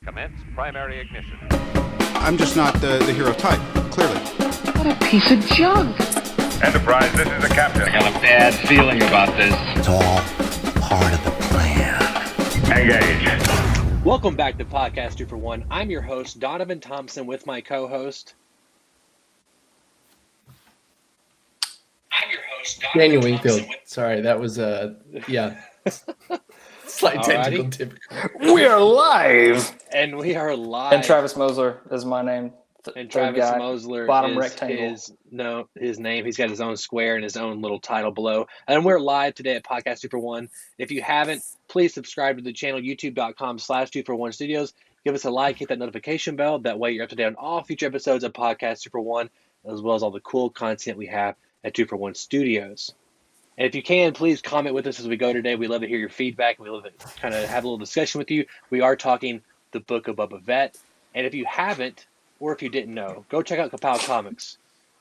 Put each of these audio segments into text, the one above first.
Commence primary ignition. I'm just not the hero type, clearly. What a piece of junk. Enterprise, this is the captain. I have a bad feeling about this. It's all part of the plan. Engage. Welcome back to Podcast 2 for 1. I'm your host, Donovan Thompson, with my co-host. Daniel Wingfield. Sorry, that was slight technical difficulty. We are live. And we are live. And Travis Mosler is my name. And Travis Mosler bottom is rectangle. his name. He's got his own square and his own little title below. And we're live today at Podcast 2 for 1. If you haven't, please subscribe to the channel, youtube.com/2for1 studios. Give us a like, hit that notification bell. That way you're up to date on all future episodes of Podcast 2 for 1, as well as all the cool content we have at 2 for 1 Studios. And if you can, please comment with us as we go today. We love to hear your feedback. We love to kind of have a little discussion with you. We are talking the Book of Boba Fett. And if you haven't, or if you didn't know, go check out Kapow Comics.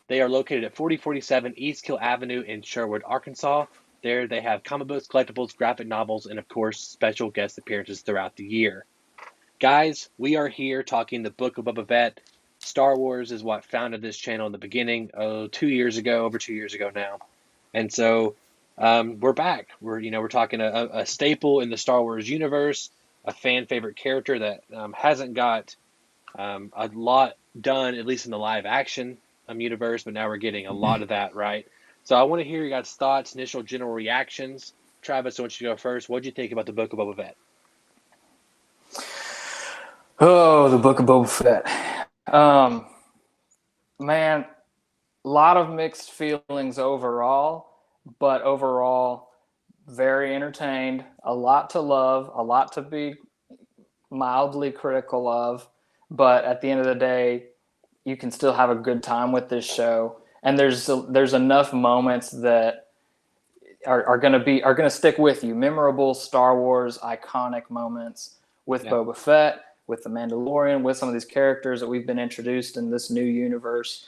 They are located at 4047 East Kill Avenue in Sherwood, Arkansas. There they have comic books, collectibles, graphic novels, and of course, special guest appearances throughout the year. Guys, we are here talking the Book of Boba Fett. Star Wars is what founded this channel in the beginning, over 2 years ago now. And so we're back. We're talking a staple in the Star Wars universe, a fan favorite character that hasn't got a lot done, at least in the live action universe, but now we're getting a lot of that, right? So I want to hear your guys' thoughts, initial general reactions. Travis, I want you to go first. What did you think about the Book of Boba Fett? Oh, the Book of Boba Fett. Man, a lot of mixed feelings overall, but overall very entertained, a lot to love, a lot to be mildly critical of, but at the end of the day, you can still have a good time with this show. And there's enough moments that are going to stick with you. Memorable Star Wars iconic moments with Boba Fett, with the Mandalorian, with some of these characters that we've been introduced in this new universe.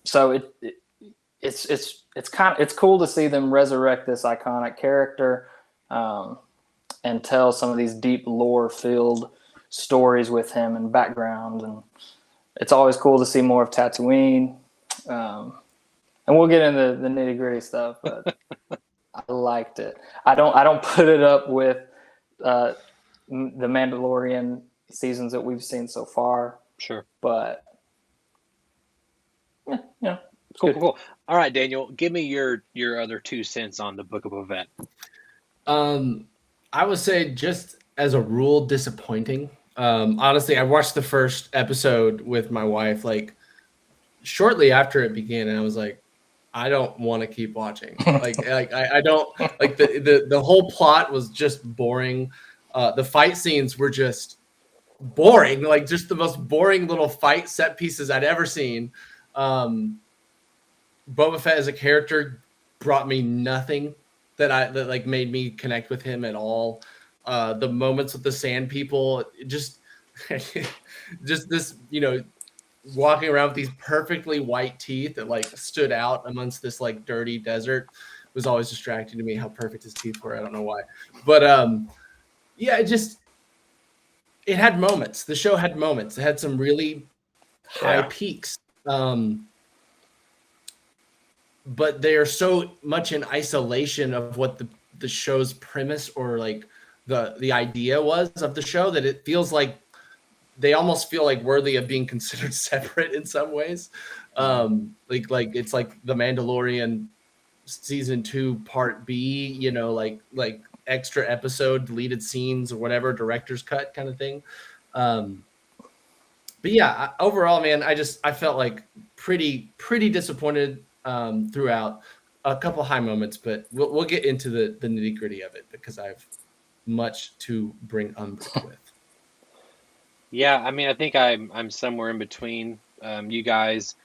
So it's cool to see them resurrect this iconic character and tell some of these deep lore-filled stories with him and background. And it's always cool to see more of Tatooine. And we'll get into the nitty-gritty stuff, but I liked it. I don't put it up with the Mandalorian seasons that we've seen so far. Sure. But yeah. Cool. All right, Daniel, give me your other 2 cents on the Book of Boba Fett. I would say, just as a rule, disappointing. Honestly, I watched the first episode with my wife like shortly after it began, and I was like, I don't want to keep watching. I don't like the whole plot was just boring. The fight scenes were just boring, like just the most boring little fight set pieces I'd ever seen. Boba Fett as a character brought me nothing that made me connect with him at all. The moments with the sand people, just this, walking around with these perfectly white teeth that like stood out amongst this like dirty desert was always distracting to me. How perfect his teeth were. I don't know why, but it had moments. The show had moments. It had some really high peaks. But they are so much in isolation of what the show's premise or like the idea was of the show that it feels like they almost feel like worthy of being considered separate in some ways. Like it's like the Mandalorian season 2 part B, like extra episode, deleted scenes or whatever, director's cut kind of thing. But yeah, overall, man, I felt like pretty disappointed throughout. A couple high moments, but we'll get into the nitty gritty of it because I have much to bring umbrage with. Yeah, I mean, I think I'm somewhere in between you guys.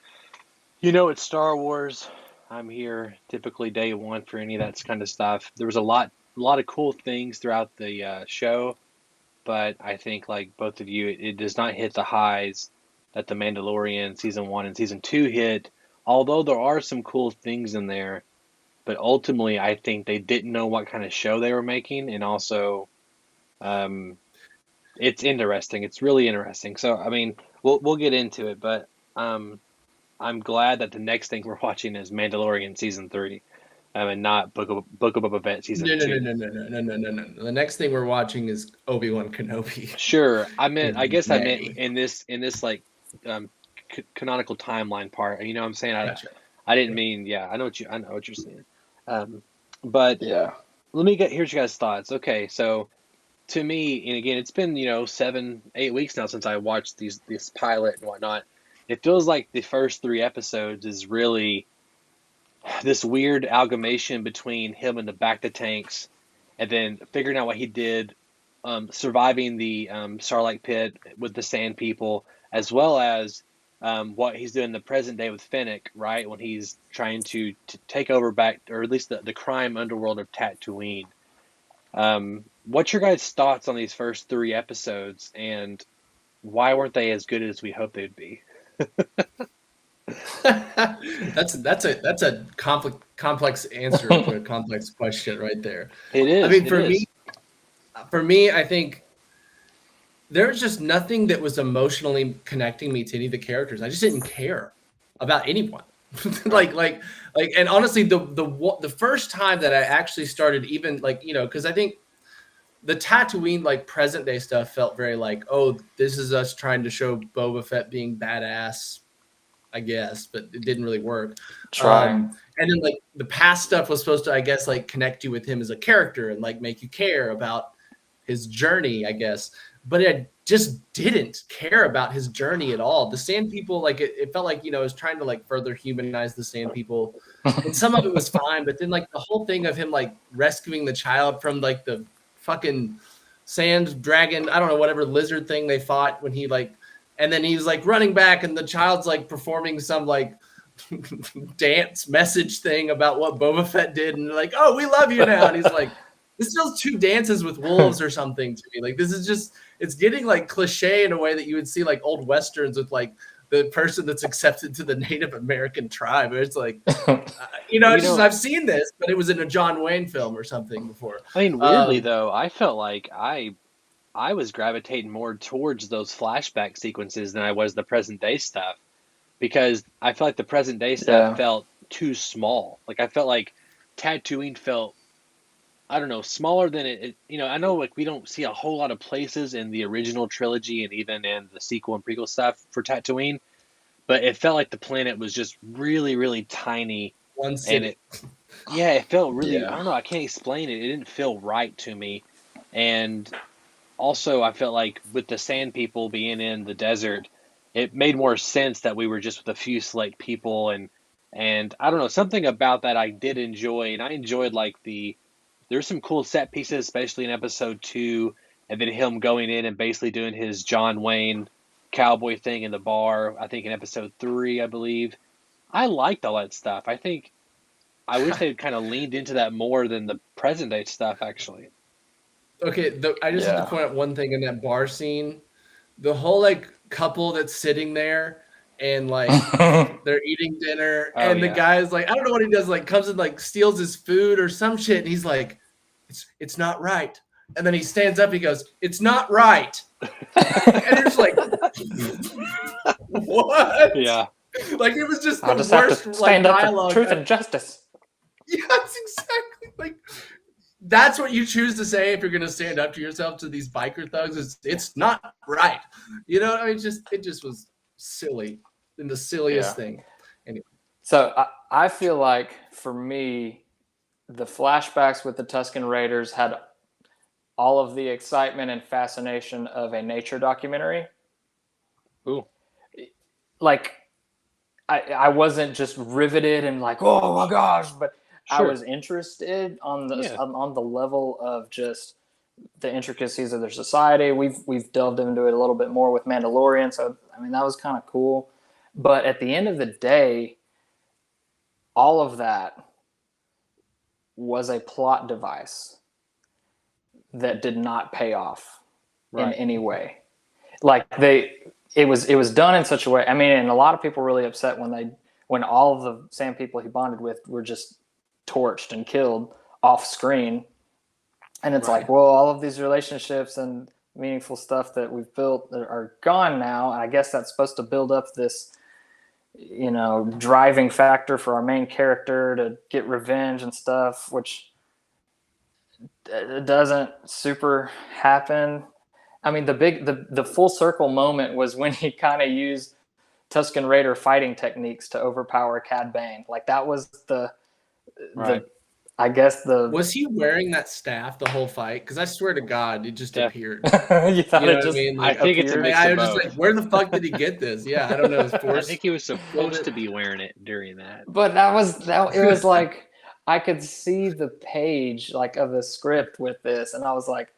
It's Star Wars. I'm here typically day one for any of that kind of stuff. There was a lot of cool things throughout the show, but I think like both of you, it does not hit the highs that the Mandalorian season 1 and season 2 hit. Although there are some cool things in there, but ultimately I think they didn't know what kind of show they were making, and also It's interesting. It's really interesting. So I mean, we'll get into it, but I'm glad that the next thing we're watching is Mandalorian season 3, and not Book of Boba Fett season No, no, 2. no, no, no, no, no, no, no, no. The next thing we're watching is Obi-Wan Kenobi. Sure, I guess I meant May. in this like um, canonical timeline part. You know what I'm saying? Gotcha. I didn't mean, yeah. I know what you're saying. But Yeah. let me here's your guys' thoughts. Okay, so to me, and again, it's been 7-8 weeks now since I watched this pilot and whatnot. It feels like the first 3 episodes is really this weird amalgamation between him and the Bacta tanks, and then figuring out what he did, surviving the Sarlacc pit with the Sand People, as well as what he's doing in the present day with Fennec, right? When he's trying to take over back, or at least the crime underworld of Tatooine. What's your guys' thoughts on these first 3 episodes, and why weren't they as good as we hoped they'd be? That's a complex answer to a complex question right there. It is. I mean, for me, I think there's just nothing that was emotionally connecting me to any of the characters. I just didn't care about anyone. like, and honestly, the first time that I actually started even because I think the Tatooine present day stuff felt very oh, this is us trying to show Boba Fett being badass, I guess, but it didn't really work. Trying. And then the past stuff was supposed to, I guess, connect you with him as a character and make you care about his journey, I guess. But I just didn't care about his journey at all. The Sand People, it felt like, it was trying to further humanize the Sand People. And some of it was fine, but then the whole thing of him rescuing the child from the fucking sand dragon, I don't know, whatever lizard thing they fought when he and then he's running back and the child's performing some dance message thing about what Boba Fett did, and they're oh, we love you now. And he's this feels 2 dances with wolves or something to me. This is just, it's getting cliche in a way that you would see old Westerns with the person that's accepted to the Native American tribe. It's I've seen this, but it was in a John Wayne film or something before. I mean, weirdly though, I felt like I was gravitating more towards those flashback sequences than I was the present day stuff, because I felt like the present day stuff felt too small. I felt like Tatooine felt, I don't know, smaller than it. I know we don't see a whole lot of places in the original trilogy and even in the sequel and prequel stuff for Tatooine, but it felt like the planet was just really, really tiny. One city. And it felt really, I don't know, I can't explain it. It didn't feel right to me. And also, I felt like with the Sand People being in the desert, it made more sense that we were just with a few select people, and I don't know, something about that I did enjoy, and I enjoyed there's some cool set pieces, especially in episode 2, and then him going in and basically doing his John Wayne cowboy thing in the bar. I think in episode 3, I believe. I liked all that stuff. I wish they'd kind of leaned into that more than the present day stuff, actually. Okay, I just have to point out one thing in that bar scene. The whole couple that's sitting there and they're eating dinner, and the guy's I don't know what he does, comes and steals his food or some shit, and he's it's not right. And then he stands up, he goes, "It's not right." And it's what? Yeah. It was just I the just have worst to stand up dialogue. for truth and justice. Yes, exactly. That's what you choose to say if you're going to stand up to yourself to these biker thugs. It's not right. I mean, it just was silly and the silliest thing. Anyway. So I feel like for me, the flashbacks with the Tuscan Raiders had all of the excitement and fascination of a nature documentary. Ooh. I wasn't just riveted and oh my gosh, but Sure. I was interested on the level of just the intricacies of their society. We've delved into it a little bit more with Mandalorian, so I mean that was kind of cool. But at the end of the day, all of that was a plot device that did not pay off in any way. It was done in such a way. I mean, and a lot of people were really upset when all of the Sand People he bonded with were just torched and killed off screen. And it's well, all of these relationships and meaningful stuff that we've built that are gone now. I guess that's supposed to build up this, driving factor for our main character to get revenge and stuff, which doesn't super happen. I mean, the full circle moment was when he kind of used Tuscan Raider fighting techniques to overpower Cad Bane. Like that was Right. Was he wearing that staff the whole fight? Because I swear to God, it just appeared. You thought You know it what just I mean? I think it's a mix I of was just both. like, where the fuck did he get this? Yeah, I don't know. His I force. think he was supposed to be wearing it during that. But it was like I could see the page like of the script with this, and I was like,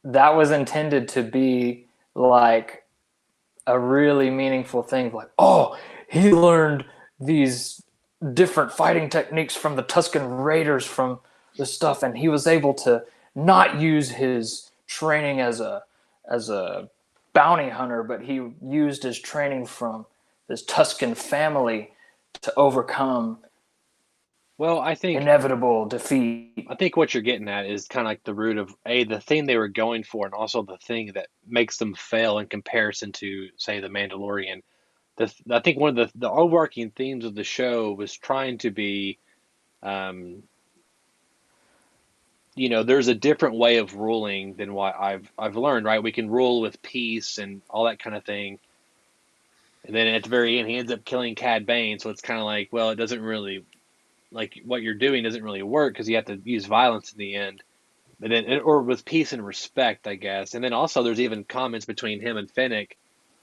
that was intended to be like a really meaningful thing. Like, oh, he learned these different fighting techniques from the Tuscan Raiders from the stuff, and he was able to not use his training as a bounty hunter, but he used his training from this Tuscan family to overcome I think inevitable defeat. I think what you're getting at is kind of like the root of the thing they were going for, and also the thing that makes them fail in comparison to, say, the Mandalorian. I think one of the overarching themes of the show was trying to be, there's a different way of ruling than what I've learned. Right, we can rule with peace and all that kind of thing, and then at the very end, he ends up killing Cad Bane. So it's kind of like, well, it doesn't really. Like what you're doing doesn't really work because you have to use violence in the end, but then or with peace and respect, I guess. And then also there's even comments between him and Fennec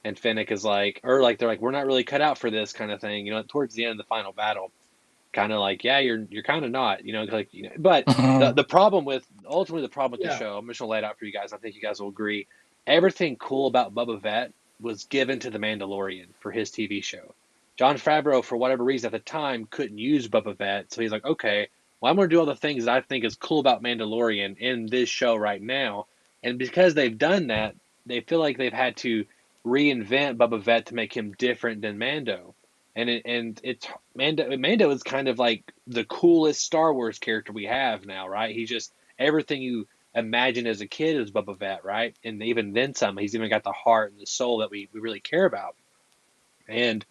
is like, or like they're like, we're not really cut out for this kind of thing, towards the end of the final battle, kind of like, yeah, you're kind of not, like, But the problem with the show, I'm just gonna lay it out for you guys. I think you guys will agree. Everything cool about Boba Fett was given to the Mandalorian for his TV show. Jon Favreau, for whatever reason at the time, couldn't use Boba Fett, so he's like, okay, well, I'm going to do all the things that I think is cool about Mandalorian in this show right now. And because they've done that, they feel like they've had to reinvent Boba Fett to make him different than Mando. And Mando is kind of like the coolest Star Wars character we have now, right? He's just everything you imagine as a kid is Boba Fett, right? And even then some. He's even got the heart and the soul that we really care about. And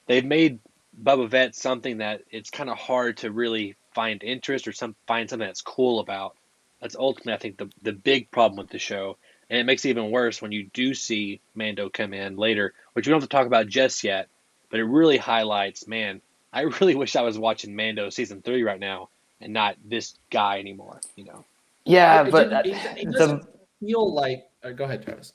they've made Boba Fett something that it's kind of hard to really find interest or find something that's cool about. That's ultimately, I think, the big problem with the show. And it makes it even worse when you do see Mando come in later, which we don't have to talk about just yet, but it really highlights, man, I really wish I was watching Mando season 3 right now and not this guy anymore, Yeah, but it doesn't feel like. Go ahead, Travis.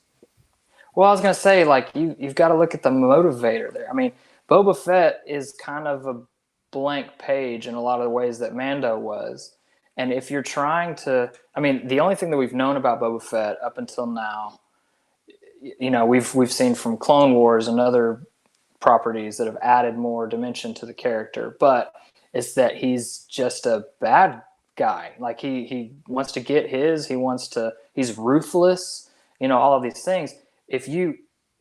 Well, I was going to say, like, you've got to look at the motivator there. I mean, Boba Fett is kind of a blank page in a lot of the ways that Mando was. And if you're trying to, I mean, the only thing that we've known about Boba Fett up until now, we've seen from Clone Wars and other properties that have added more dimension to the character, but it's that he's just a bad guy. Like he wants to get he's ruthless, all of these things. If you,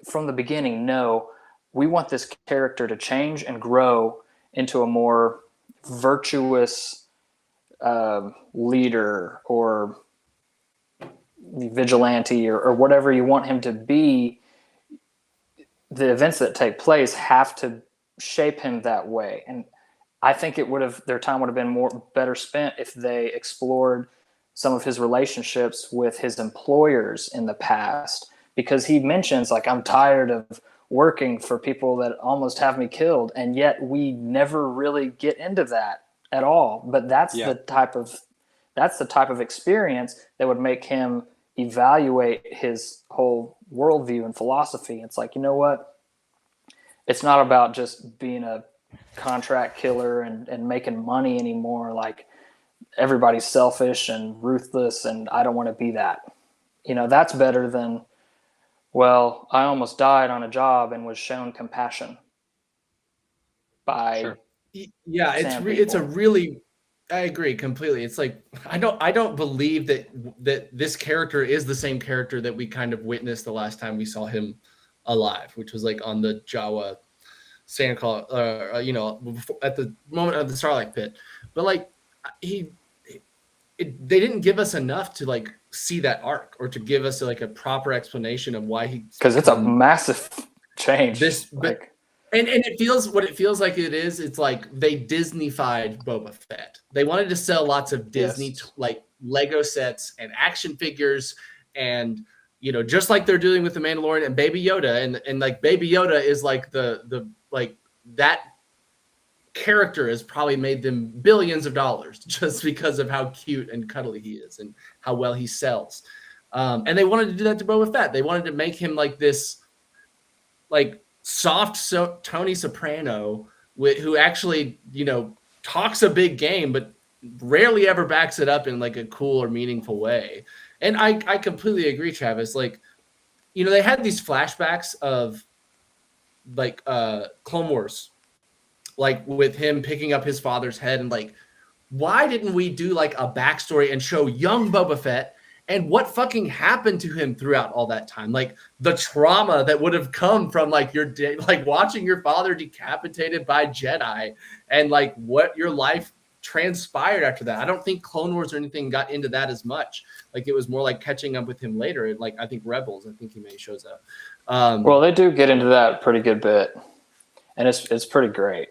from the beginning, know we want this character to change and grow into a more virtuous leader or vigilante or whatever you want him to be, the events that take place have to shape him that way. And I think their time would have been better spent if they explored some of his relationships with his employers in the past, because he mentions, like, I'm tired of working for people that almost have me killed, and yet we never really get into that at all. But that's the type of experience that would make him evaluate his whole worldview and philosophy. It's like, you know what? It's not about just being a contract killer and making money anymore. Like, everybody's selfish and ruthless, and I don't want to be that. That's better than, well, I almost died on a job and was shown compassion by. Sure. Yeah, it's a really. I agree completely. It's like I don't believe that this character is the same character that we kind of witnessed the last time we saw him alive, which was like on the Jawa sandclaw, at the moment of the Sarlacc pit. But like they didn't give us enough to like see that arc or to give us like a proper explanation of why he. Because it's a massive change. And it feels what it feels like it is. It's like they Disney-fied Boba Fett. They wanted to sell lots of Disney like Lego sets and action figures, and just like they're doing with the Mandalorian and Baby Yoda, and like Baby Yoda is like the like that character has probably made them billions of dollars just because of how cute and cuddly he is and how well he sells. And they wanted to do that to Boba Fett. They wanted to make him like this, like soft Tony Soprano who actually talks a big game but rarely ever backs it up in like a cool or meaningful way. And I completely agree, Travis. Like they had these flashbacks of like Clone Wars, like with him picking up his father's head, and like why didn't we do like a backstory and show young Boba Fett and what fucking happened to him throughout all that time? Like the trauma that would have come from like like watching your father decapitated by Jedi, and like what your life transpired after that. I don't think Clone Wars or anything got into that as much. Like it was more like catching up with him later. Like I think Rebels, I think he maybe shows up. Well, they do get into that pretty good bit, and it's pretty great.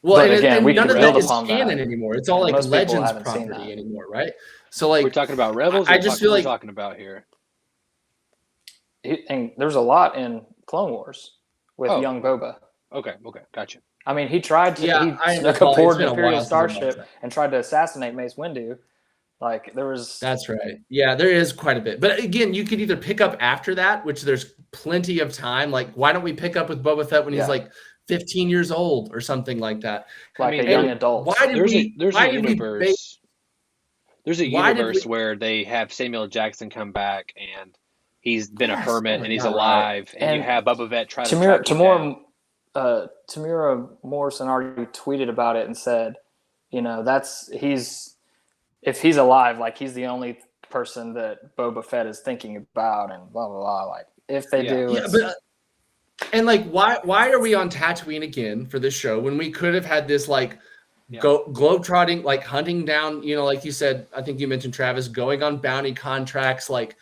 Well, but and again, we none can of that build is upon canon that. anymore. It's all like Most people Legends haven't seen property that anymore, right? So like we're talking about Rebels. I just feel like we're talking about here. And there's a lot in Clone Wars with young Boba. Okay, gotcha. I mean, he tried to he snuck recall. aboard It's an been a while Imperial since I watched starship that. and tried to assassinate Mace Windu. Like there was. That's right. Yeah, there is quite a bit. But again, you could either pick up after that, which there's plenty of time. Like, why don't we pick up with Boba Fett when he's like 15 years old or something like that? Like a young adult. Why did there's a universe. There's a universe where they have Samuel Jackson come back and he's been a hermit and he's alive, and you have Boba Fett try to track him down. Tamira Morrison already tweeted about it and said, if he's alive, like he's the only person that Boba Fett is thinking about, and blah blah blah. Like if they do, and like why are we on Tatooine again for this show when we could have had this like globetrotting, like hunting down, like you said, I think you mentioned Travis, going on bounty contracts. Like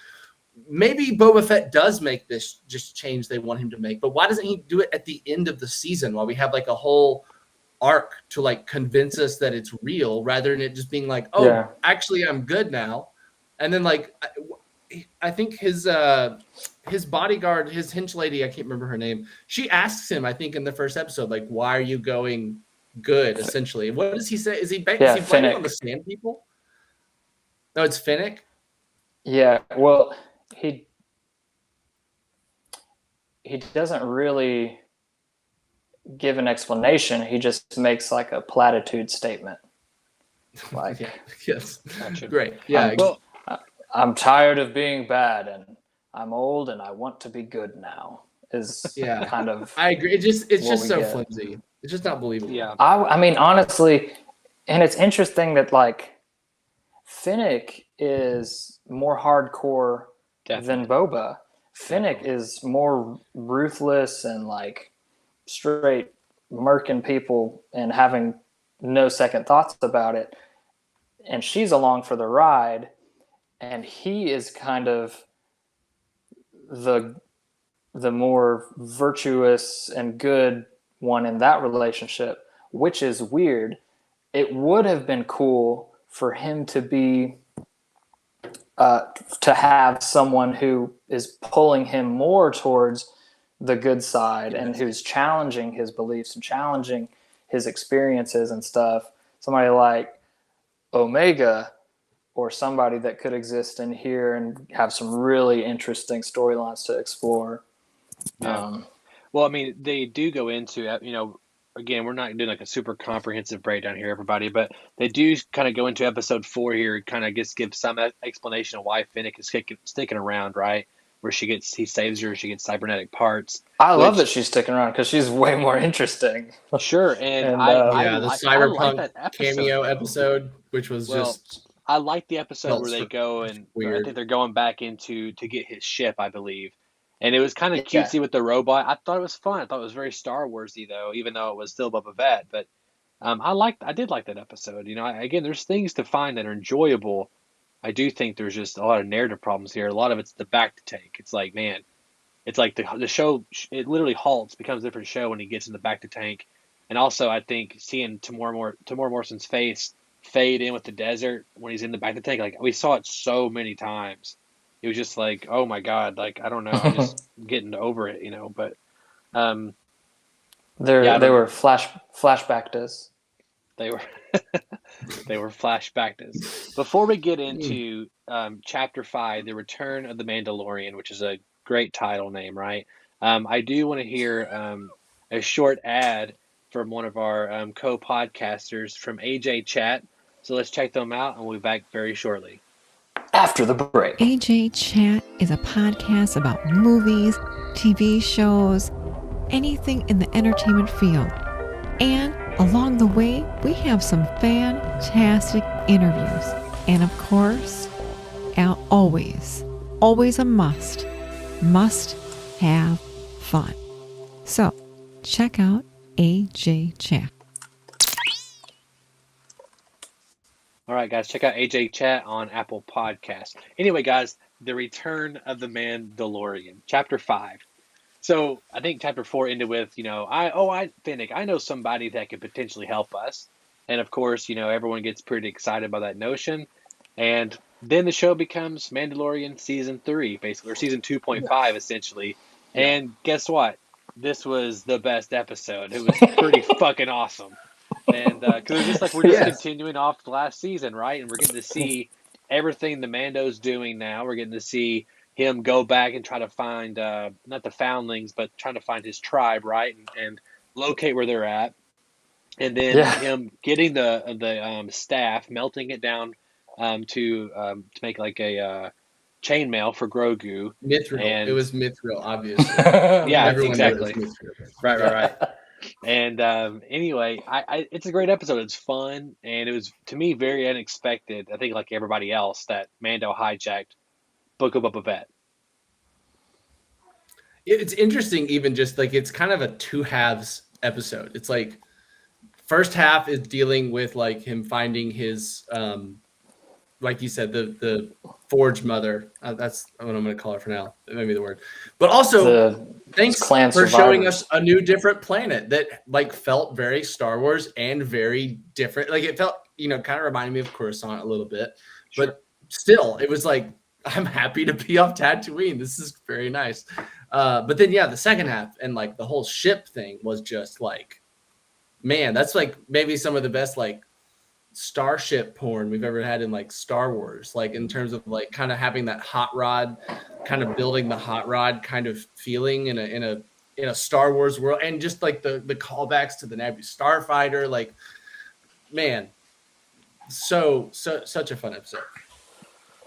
maybe Boba Fett does make this just change they want him to make, but why doesn't he do it at the end of the season while we have like a whole arc to like convince us that it's real, rather than it just being like, actually I'm good now. And then like I think his bodyguard, his hench lady, I can't remember her name, she asks him, I think in the first episode, like, why are you going good, essentially? What does he say? Is he blaming on the Sand People? No, it's Finnick. Yeah, well, he doesn't really give an explanation. He just makes like a platitude statement. Like, yes, gotcha. Great. Yeah. I'm tired of being bad, and I'm old, and I want to be good now. Is kind of. I agree. It's just so flimsy. It's just not believable. Yeah. I mean, honestly, and it's interesting that like Finnick is more hardcore than Boba. Finnick is more ruthless and like straight murking people and having no second thoughts about it. And she's along for the ride, and he is kind of the more virtuous and good one in that relationship, which is weird. It would have been cool for him to be to have someone who is pulling him more towards the good side and who's challenging his beliefs and challenging his experiences and stuff. Somebody like Omega, or somebody that could exist in here and have some really interesting storylines to explore. Yeah. Well, I mean, they do go into, again, we're not doing like a super comprehensive breakdown here, everybody, but they do kind of go into episode 4 here, kind of give some explanation of why Finnick is sticking around, right? Where he saves her, she gets cybernetic parts. I love that she's sticking around because she's way more interesting. Sure, and the cyberpunk cameo episode, which was just. I like the episode where they go and I think they're going back to get his ship, I believe. And it was kind of cutesy with the robot. I thought it was fun. I thought it was very Star Warsy though, even though it was still Boba Fett. But I did like that episode. Again, there's things to find that are enjoyable I do think there's just a lot of narrative problems here. A lot of it's the back to take. It's like, man, it's like the show, it literally halts, becomes a different show when he gets in the back to tank. And also, I think seeing Tamora Morrison's face fade in with the desert when he's in the back to tank, like we saw it so many times. It was just like, oh my God, like I don't know, I'm just getting over it, But yeah, They were flashback this. they were they were flashback this. Before we get into Chapter 5, The Return of the Mandalorian, which is a great title name, right? I do want to hear a short ad from one of our co-podcasters from AJ Chat. So let's check them out, and we'll be back very shortly. After the break. AJ Chat is a podcast about movies, TV shows, anything in the entertainment field. And along the way, we have some fantastic interviews. And of course, always a must have fun. So, check out AJ Chat. All right, guys, check out AJ Chat on Apple Podcasts. Anyway, guys, The Return of the Mandalorian, Chapter 5. So I think Chapter 4 ended with, Finnick, I know somebody that could potentially help us. And of course, everyone gets pretty excited by that notion. And then the show becomes Mandalorian Season 3, basically, or Season 2.5, essentially. Yeah. And guess what? This was the best episode. It was pretty fucking awesome. And because it's just like we're just continuing off the last season, right? And we're getting to see everything the Mando's doing now. We're getting to see him go back and try to find, not the foundlings, but trying to find his tribe, right? And locate where they're at. And then him getting the staff, melting it down to make like a chainmail for Grogu. Mithril. And it was Mithril, obviously. Yeah, everyone exactly. Right. And anyway, it's a great episode. It's fun, and it was, to me, very unexpected. I think, like everybody else, that Mando hijacked Book of Boba Fett. It's interesting, even just like it's kind of a two halves episode. It's like first half is dealing with like him finding his, like you said, the Forge Mother. That's what I'm going to call her for now. That may be the word. But also, thanks for showing us a new, different planet that like felt very Star Wars and very different. Like it felt, kind of reminded me of Coruscant a little bit. Sure. But still, it was like, I'm happy to be off Tatooine. This is very nice. But then, the second half and like the whole ship thing was just like, man, that's like maybe some of the best like starship porn we've ever had in like Star Wars, like in terms of like kind of having that hot rod, kind of building the hot rod kind of feeling in a Star Wars world, and just like the callbacks to the Naboo Starfighter, like, man, such a fun episode.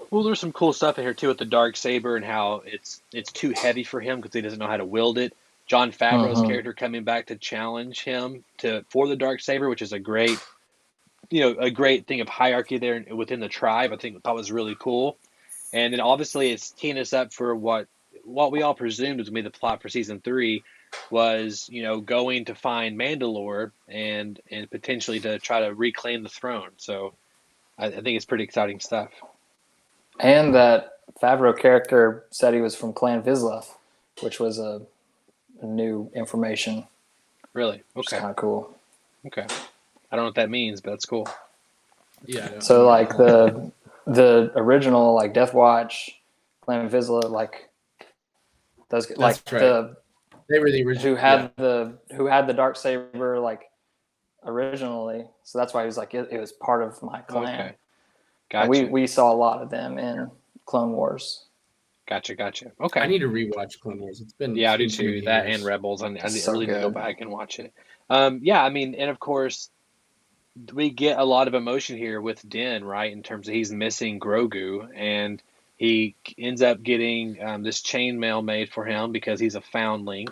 Well, there's some cool stuff in here too with the Dark Saber and how it's too heavy for him because he doesn't know how to wield it. Jon Favreau's character coming back to challenge him for the Dark Saber, which is a great thing of hierarchy there within the tribe. I think that was really cool. And then obviously it's teeing us up for what we all presumed was going to be the plot for season 3 was, going to find Mandalore and potentially to try to reclaim the throne. So I think it's pretty exciting stuff. And that Favreau character said he was from Clan Vizsla, which was a new information. Really? Okay. Kind of cool. Okay. I don't know what that means, but that's cool. Yeah. So like the original like Death Watch, Clan Vizsla, like those that's like right. They were the original who had the Dark Saber like originally. So that's why he was like it was part of my clan. Okay. Gotcha. We saw a lot of them in Clone Wars. Gotcha. Okay. I need to rewatch Clone Wars. It's been I do too. That and Rebels. I really need to go back and watch it. And of course, we get a lot of emotion here with Din, right? In terms of he's missing Grogu, and he ends up getting this chainmail made for him because he's a foundling,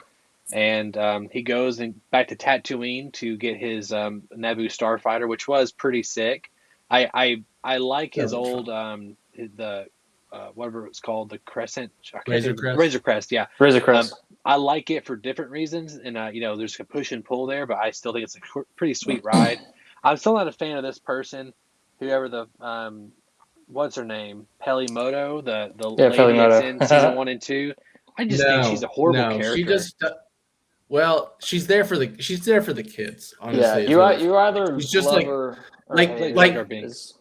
and he goes back to Tatooine to get his Naboo Starfighter, which was pretty sick. I like his old whatever it's called, the Crescent, Razor Crest, yeah. Razor Crest. I like it for different reasons, and there's a push and pull there, but I still think it's a pretty sweet ride. I'm still not a fan of this person, whoever the what's her name? Pelimoto, the Yeah, lady that's in season Pelimoto. 1 and 2. I just think she's a horrible character. She just well, she's there for the kids. Honestly, Yeah, you either she's just love like her or like hate Jar her. Jar Binks. Is-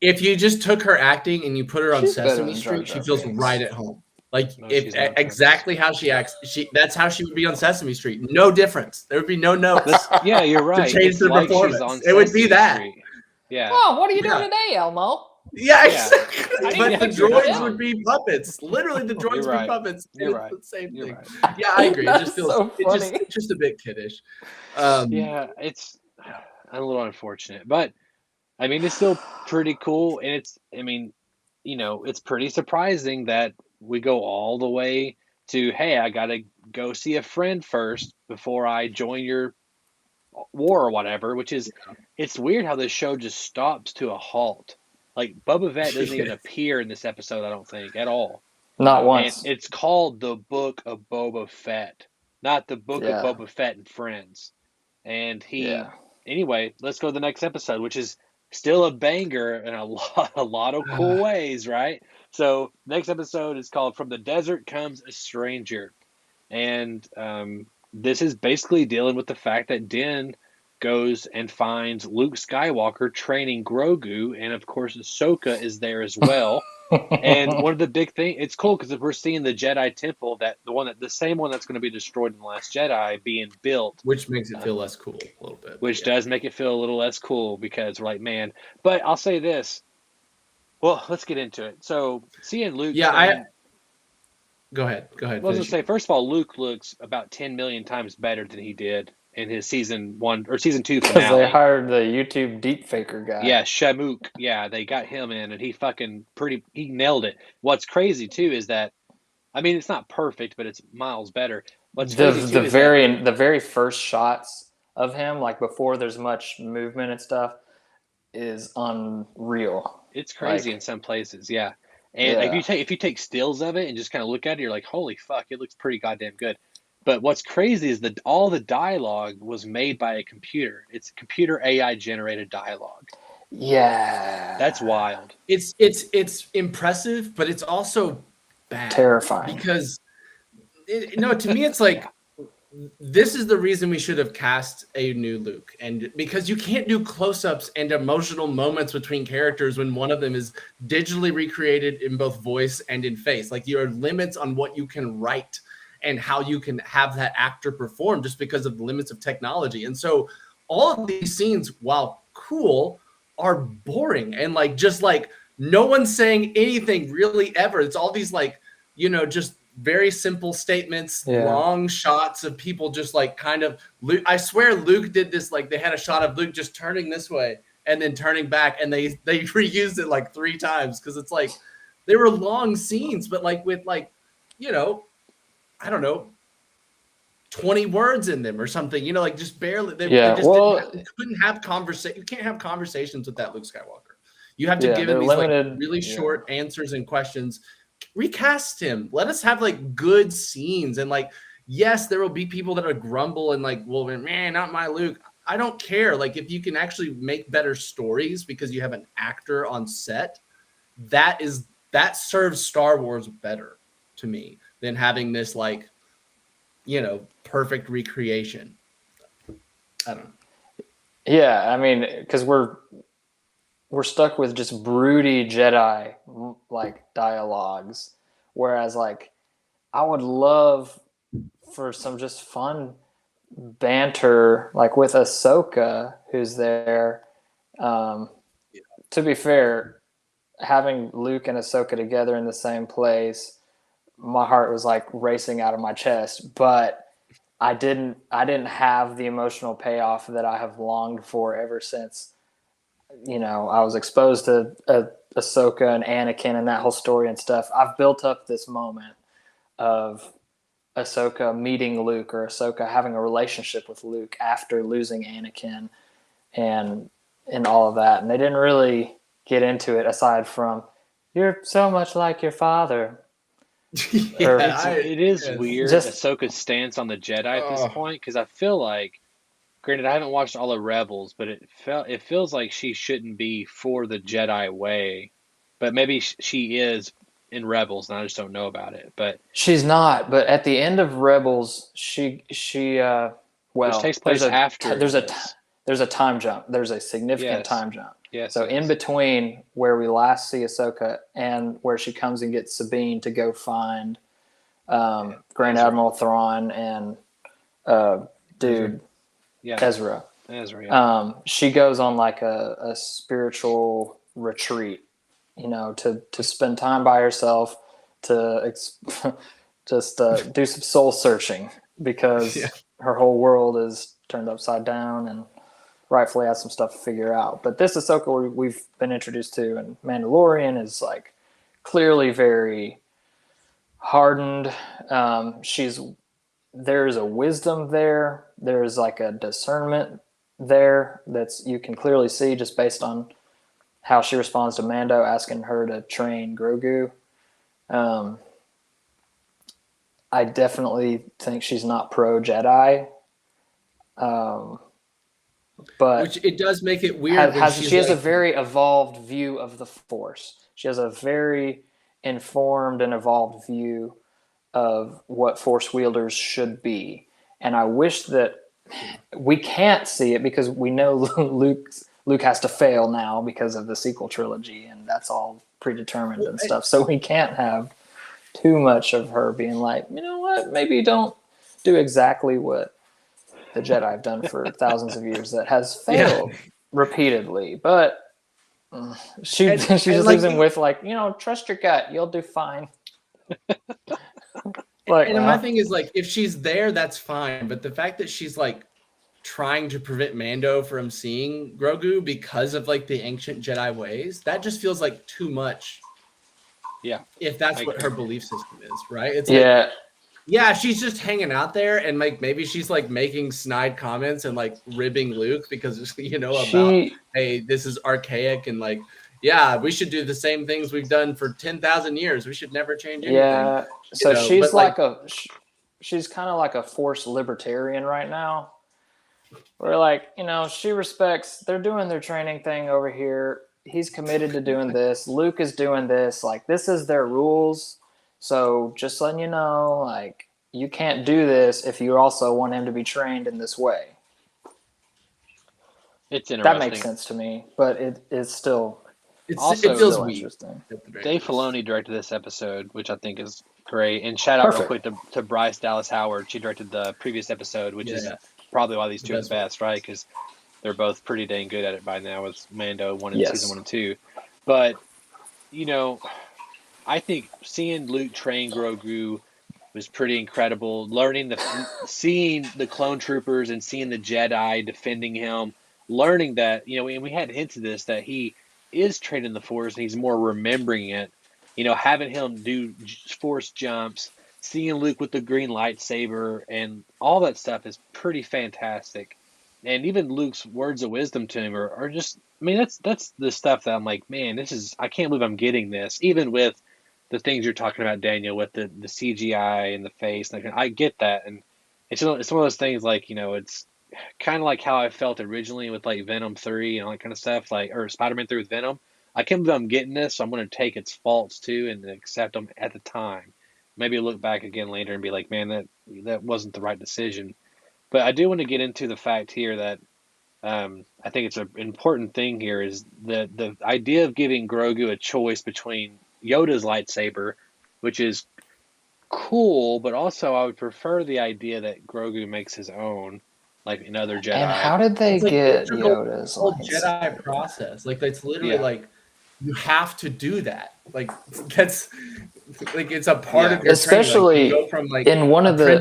if you just took her acting and you put her on She's better Sesame than Jar Street, she Jar feels Binks. right at home. Like No, if she's not exactly how she acts, that's how she would be on Sesame Street. No difference. There would be no notes Yeah, you're right. to change It's the like she's performance. on It would be Sesame that. Street. Yeah. Oh, what are you doing Yeah. today, Elmo? Yeah, Yeah. exactly. I need But to the fix your droids head. would be puppets. Literally, the droids You're would be right. puppets. You're It's right. the same You're thing. right. Yeah, I agree. It That's just feels so funny. it's just a bit kiddish. Yeah, it's a little unfortunate, but I mean, it's still pretty cool, and it's pretty surprising that we go all the way to, hey, I gotta go see a friend first before I join your war or whatever. Which is, it's weird how this show just stops to a halt. Like Boba Fett doesn't even appear in this episode, I don't think, at all. Not And once. it's called the Book of Boba Fett, not the Book Yeah. of Boba Fett and Friends. And Yeah. anyway, let's go to the next episode, which is still a banger in a lot of cool ways, right? So next episode is called From the Desert Comes a Stranger. And this is basically dealing with the fact that Din goes and finds Luke Skywalker training Grogu, and of course Ahsoka is there as well. And one of the big things, it's cool because we're seeing the Jedi Temple, the same one that's going to be destroyed in the Last Jedi, being built, Which makes it feel less cool a little bit. which does make it feel a little less cool because we're like, man. But I'll say this. Well, let's get into it. So seeing Luke, Go ahead. I was going to say, first of all, Luke looks about 10 million times better than he did in his season 1 or season 2 Because finale. they hired the YouTube deepfaker guy. Yeah, Shamook. Yeah, they got him in, and he nailed it. What's crazy too is that, I mean, it's not perfect, but it's miles better. What's crazy too is the very first shots of him, like before there's much movement and stuff, is unreal. it's crazy in some places. Yeah, and if you take stills of it and just kind of look at it, you're like, holy fuck, it looks pretty goddamn good. But what's crazy is that all the dialogue was made by a computer. It's computer AI generated dialogue. Yeah. That's wild. It's impressive, but it's also bad. Terrifying. Because to me it's like, this is the reason we should have cast a new Luke. And because you can't do close-ups and emotional moments between characters when one of them is digitally recreated in both voice and in face. Like, there are limits on what you can write and how you can have that actor perform just because of the limits of technology. And so all of these scenes, while cool, are boring and just no one's saying anything really ever. It's all these just very simple statements, long shots of people just kind of. I swear Luke did this. They had a shot of Luke just turning this way and then turning back, and they reused it 3 times because it's they were long scenes, but with I don't know, 20 words in them or something, just barely. They just couldn't have conversation. You can't have conversations with that Luke Skywalker. You have to give him these really short answers and questions. Recast him. Let us have good scenes. And yes, there will be people that are grumble and well, man, not my Luke. I don't care. If you can actually make better stories because you have an actor on set, that serves Star Wars better to me than having this perfect recreation. I don't know. Yeah, I mean, because we're stuck with just broody Jedi dialogues, whereas I would love for some just fun banter with Ahsoka, who's there. To be fair, having Luke and Ahsoka together in the same place, my heart was racing out of my chest, but I didn't have the emotional payoff that I have longed for ever since I was exposed to Ahsoka and Anakin and that whole story and stuff. I've built up this moment of Ahsoka meeting Luke, or Ahsoka having a relationship with Luke after losing Anakin and all of that, and they didn't really get into it aside from, "You're so much like your father." It is weird, Ahsoka's stance on the Jedi at this point, because I feel granted, I haven't watched all of Rebels, but it feels like she shouldn't be for the Jedi way. but maybe she is in Rebels, and I just don't know about it. But She's not, but at the end of Rebels, she which takes place after there's this. a time jump. There's a significant Yes. time jump. Yes. So in between where we last see Ahsoka and where she comes and gets Sabine to go find Grand Admiral Thrawn and Ezra. Yeah. She goes on like a spiritual retreat, to spend time by herself, to just do some soul searching because her whole world is turned upside down and rightfully has some stuff to figure out. But this Ahsoka we've been introduced to in Mandalorian is like clearly very hardened. There's a wisdom there. There's like a discernment there you can clearly see just based on how she responds to Mando asking her to train Grogu. I definitely think she's not pro Jedi. But which it does make it weird. She has a very evolved view of the Force. She has a very informed and evolved view of what Force wielders should be. And I wish that we can't see it because we know Luke has to fail now because of the sequel trilogy, and that's all predetermined and stuff. So we can't have too much of her being like, you know what, maybe don't do exactly what the Jedi have done for thousands of years that has failed repeatedly. But she just leaves him with like, trust your gut, you'll do fine. My thing is like, if she's there, that's fine. But the fact that she's like trying to prevent Mando from seeing Grogu because of like the ancient Jedi ways, that just feels like too much. Yeah. If that's what her belief system is, right? It's she's just hanging out there and like maybe she's like making snide comments and like ribbing Luke because hey, this is archaic and like, yeah, we should do the same things we've done for 10,000 years. We should never change anything. Yeah. So she's she's kind of like a Force libertarian right now. We're like, she respects, they're doing their training thing over here. He's committed to doing this. Luke is doing this. Like, this is their rules. So just letting you know, like, you can't do this if you also want him to be trained in this way. It's interesting. That makes sense to me, but it still it feels weird. Interesting. Dave Filoni directed this episode, which I think is great. And shout out real quick to Bryce Dallas Howard. She directed the previous episode, which is probably why these two are the best, right? Because they're both pretty dang good at it by now with Mando 1 and season 1 and 2. But, I think seeing Luke train Grogu was pretty incredible. Seeing the clone troopers and seeing the Jedi defending him, learning that, and we had hints of this, that he is training the Force and he's more remembering it. Having him do Force jumps, seeing Luke with the green lightsaber and all that stuff is pretty fantastic. And even Luke's words of wisdom to him are just, that's the stuff that I'm like, man, I can't believe I'm getting this. Even with the things you're talking about, Daniel, with the CGI and the face. Like, I get that. And it's one of those things like, it's kind of like how I felt originally with like Venom 3 and all that kind of stuff, or Spider-Man 3 with Venom. I can't believe I'm getting this, so I'm going to take its faults too and accept them at the time. Maybe look back again later and be like, man, that wasn't the right decision. But I do want to get into the fact here that I think it's an important thing here is the idea of giving Grogu a choice between Yoda's lightsaber, which is cool, but also I would prefer the idea that Grogu makes his own, like in other Jedi. And how did they get Yoda's whole Jedi process? Like, that's literally like, you have to do that. Like, that's like, it's a part of your especially training. Like, you go from like in one of the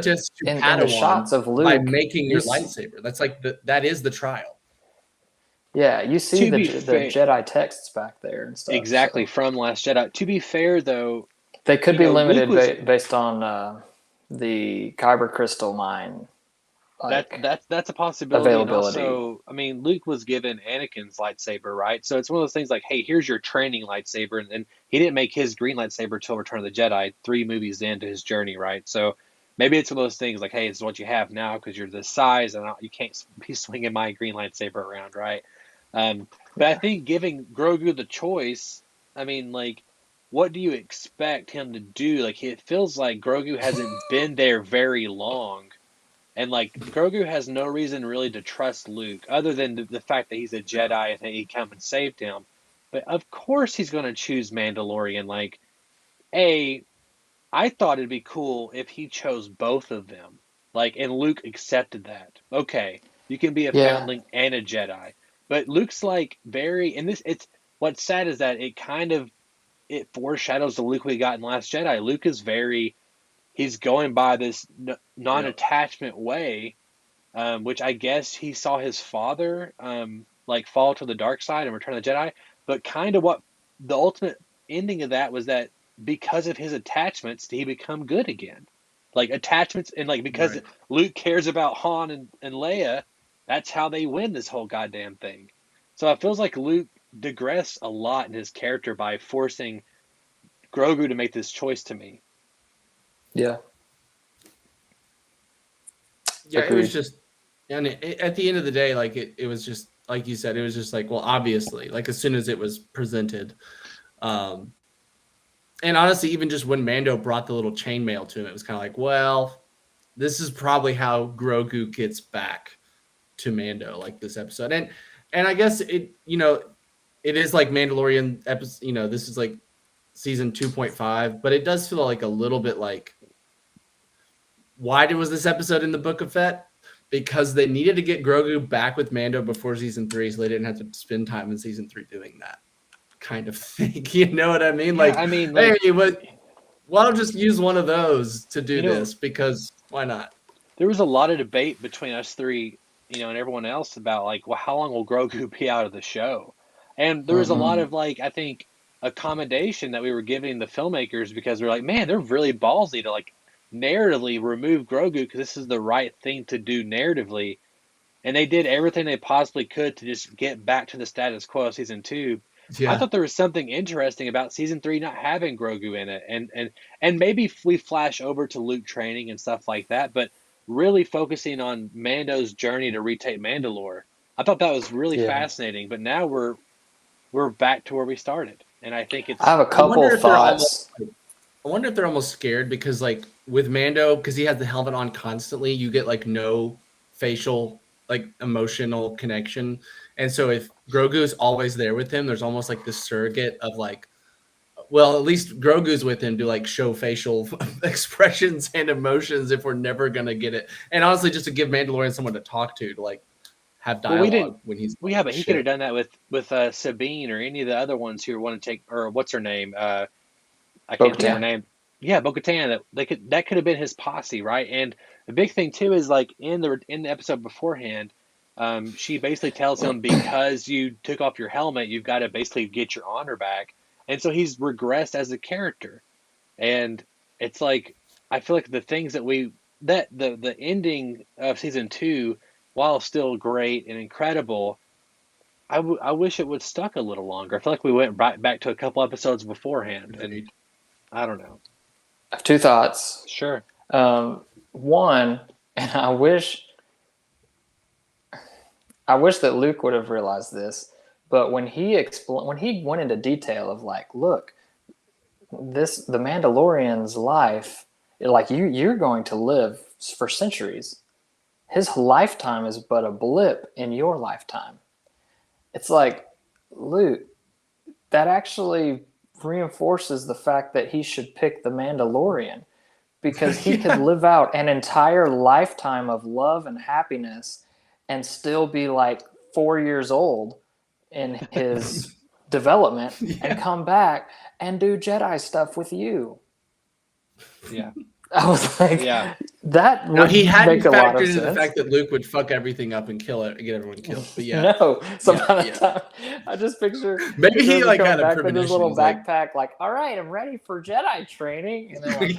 in the shots of Luke by making your lightsaber. That's like that is the trial. Yeah, you see the Jedi texts back there and stuff. Exactly, from Last Jedi. To be fair, though, they could be limited based on the Kyber crystal mine. That's a possibility. Availability. And also, Luke was given Anakin's lightsaber, right? So it's one of those things like, hey, here's your training lightsaber, and he didn't make his green lightsaber until Return of the Jedi, 3 movies into his journey, right? So maybe it's one of those things like, hey, this is what you have now because you're this size, and you can't be swinging my green lightsaber around, right? But I think giving Grogu the choice I mean, like, what do you expect him to do? Like, it feels like Grogu hasn't been there very long. And, like, Grogu has no reason really to trust Luke, other than the fact that he's a Jedi and that he come and saved him. But of course he's going to choose Mandalorian. Like, I thought it'd be cool if he chose both of them. Like, and Luke accepted that. Okay, you can be a Yeah. foundling and a Jedi. But Luke's like and what's sad is that it foreshadows the Luke we got in Last Jedi. Luke is he's going by this non-attachment way, which I guess he saw his father like fall to the dark side and return to the Jedi. But kind of what the ultimate ending of that was that because of his attachments, did he become good again? Like attachments, and like because Luke cares about Han and Leia, that's how they win this whole goddamn thing. So it feels like Luke digressed a lot in his character by forcing Grogu to make this choice to me. Yeah. Yeah, Agreed. it was just, and at the end of the day, like it was just like you said, it was just like, well, obviously, like as soon as it was presented, and honestly, even just when Mando brought the little chainmail to him, it was kind of like, well, this is probably how Grogu gets back to Mando, like this episode, and I guess it is like Mandalorian episode, this is like season 2.5, but it does feel like a little bit like, why was this episode in the Book of Fett? Because they needed to get Grogu back with Mando before season 3, so they didn't have to spend time in season 3 doing that kind of thing. You know what I mean? Yeah, like, I mean, like, hey, why don't just use one of those to do this? Because why not? There was a lot of debate between us three, and everyone else about like, well, how long will Grogu be out of the show? And there was a lot of like, I think, accommodation that we were giving the filmmakers because they're like, man, they're really ballsy to like narratively remove Grogu because this is the right thing to do narratively. And they did everything they possibly could to just get back to the status quo of season 2. Yeah. I thought there was something interesting about season 3 not having Grogu in it, and maybe we flash over to Luke training and stuff like that, but really focusing on Mando's journey to retake Mandalore. I thought that was really fascinating, but now we're back to where we started, and I think it's. I have a couple thoughts. I wonder if they're almost scared because, like, with Mando, because he has the helmet on constantly, you get like no facial, like, emotional connection. And so if Grogu is always there with him, there's almost like this surrogate of like, well, at least Grogu's with him to like show facial expressions and emotions if we're never gonna get it. And honestly, just to give Mandalorian someone to talk to like have dialogue when he's but he could have done that with Sabine or any of the other ones who want to take, or what's her name? I can't think of her name. Yeah, Bo-Katan. That could have been his posse, right? And the big thing too is like in the episode beforehand. She basically tells him because you took off your helmet, you've got to basically get your honor back. And so he's regressed as a character. And it's like, I feel like the things that the ending of season 2, while still great and incredible, I wish it would stuck a little longer. I feel like we went right back to a couple episodes beforehand. And I don't know. I have two thoughts. Sure. One, and I wish that Luke would have realized this, but when he went into detail of like, look, the Mandalorian's life, like you're going to live for centuries. His lifetime is but a blip in your lifetime. It's like, Luke, that actually reinforces the fact that he should pick the Mandalorian because he could live out an entire lifetime of love and happiness and still be like 4 years old in his development and come back and do Jedi stuff with you. Yeah. I was like, that would he hadn't make a lot of factored into sense. the fact that Luke would fuck everything up and kill it, get everyone killed. But yeah, no, time, I just picture maybe he like had a back with his little premonition, backpack, like, all right, I'm ready for Jedi training, and then like,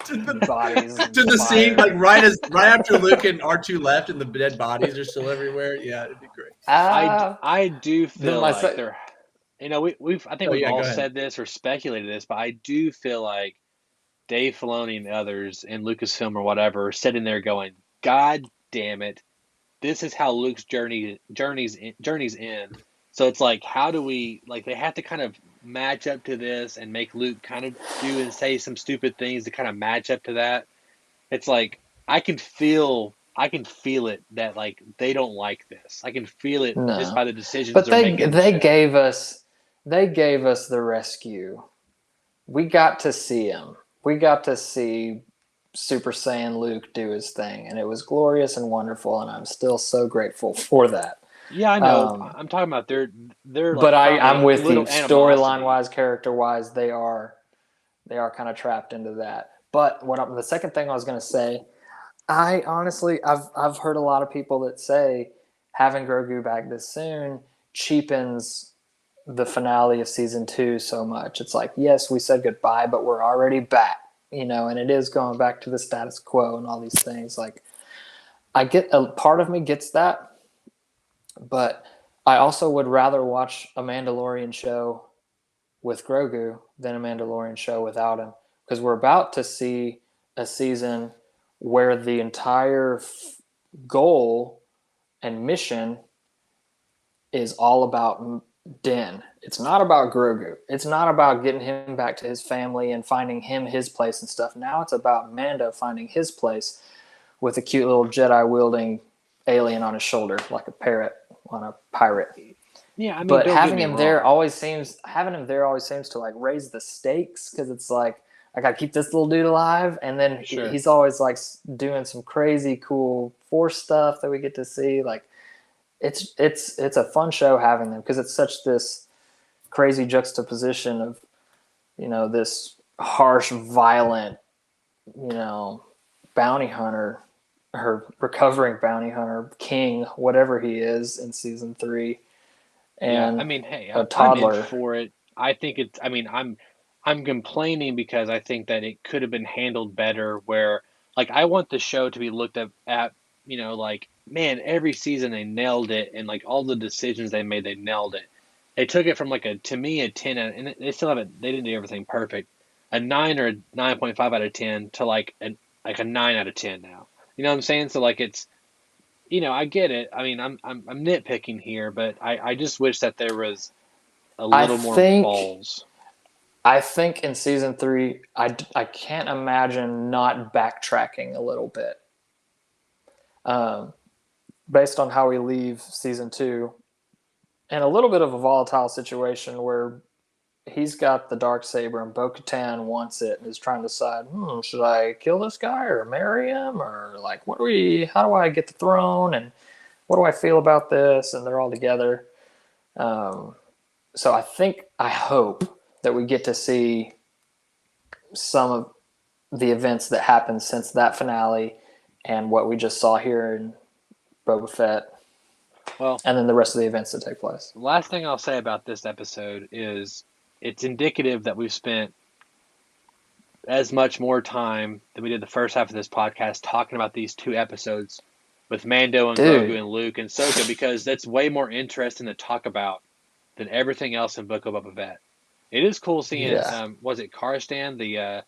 to the scene, like right after Luke and R2 left, and the dead bodies are still everywhere. Yeah, it'd be great. I do feel like they're, I think we've all said this or speculated this, but I do feel like Dave Filoni and others in Lucasfilm or whatever are sitting there going, God damn it, this is how Luke's journeys end. So it's like, how do we, like, they have to kind of match up to this and make Luke kind of do and say some stupid things to kind of match up to that. It's like, I can feel it that, like, they don't like this. I can feel it just No, by the decisions but they're making in the they show. gave us the rescue. We got to see him. We got to see Super Saiyan Luke do his thing, and it was glorious and wonderful, and I'm still so grateful for that. Yeah, I know. I'm talking about their But like I'm probably with you. little Storyline animosity. wise, character wise, they are kind of trapped into that. But the second thing I was going to say, I honestly, I've heard a lot of people that say having Grogu back this soon cheapens the finale of season 2 so much. It's like, yes, we said goodbye, but we're already back, and it is going back to the status quo and all these things. Like, I get a part of me gets that, but I also would rather watch a Mandalorian show with Grogu than a Mandalorian show without him, because we're about to see a season where the entire goal and mission is all about Din. It's not about Grogu. It's not about getting him back to his family and finding him his place and stuff. Now it's about Mando finding his place with a cute little Jedi wielding alien on his shoulder, like a parrot on a pirate. Yeah, I mean, But don't having get me him there wrong. always seems to like raise the stakes, because it's like, I got to keep this little dude alive, and then Sure. he's always like doing some crazy cool Force stuff that we get to see. Like, it's a fun show having them, because it's such this crazy juxtaposition of this harsh, violent, bounty hunter, or recovering bounty hunter, king, whatever he is in season 3, Yeah, and I mean, hey, a I'm in toddler. for it. I think it's. I mean, I'm complaining because I think that it could have been handled better. Where, like, I want the show to be looked at, like, man, every season they nailed it, and like all the decisions they made, they nailed it. They took it from, like, to me, a 10, and they still haven't. They didn't do everything perfect. A 9 or a 9.5 out of 10 to like a 9 out of 10 now. You know what I'm saying? So, like, it's. I get it. I mean, I'm nitpicking here, but I just wish that there was a I little more think balls. I think in season 3, I can't imagine not backtracking a little bit, based on how we leave season 2, and a little bit of a volatile situation where he's got the Dark Saber and Bo-Katan wants it and is trying to decide, should I kill this guy or marry him, or like, how do I get the throne, and what do I feel about this? And they're all together. So I hope that we get to see some of the events that happened since that finale and what we just saw here in Boba Fett, Well, and then the rest of the events that take place. the last thing I'll say about this episode is it's indicative that we've spent as much more time than we did the first half of this podcast talking about these 2 episodes with Mando and Dude. Grogu and Luke and Ahsoka, because that's way more interesting to talk about than everything else in Book of Boba Fett. It is cool seeing, Yeah. was it Karstan, the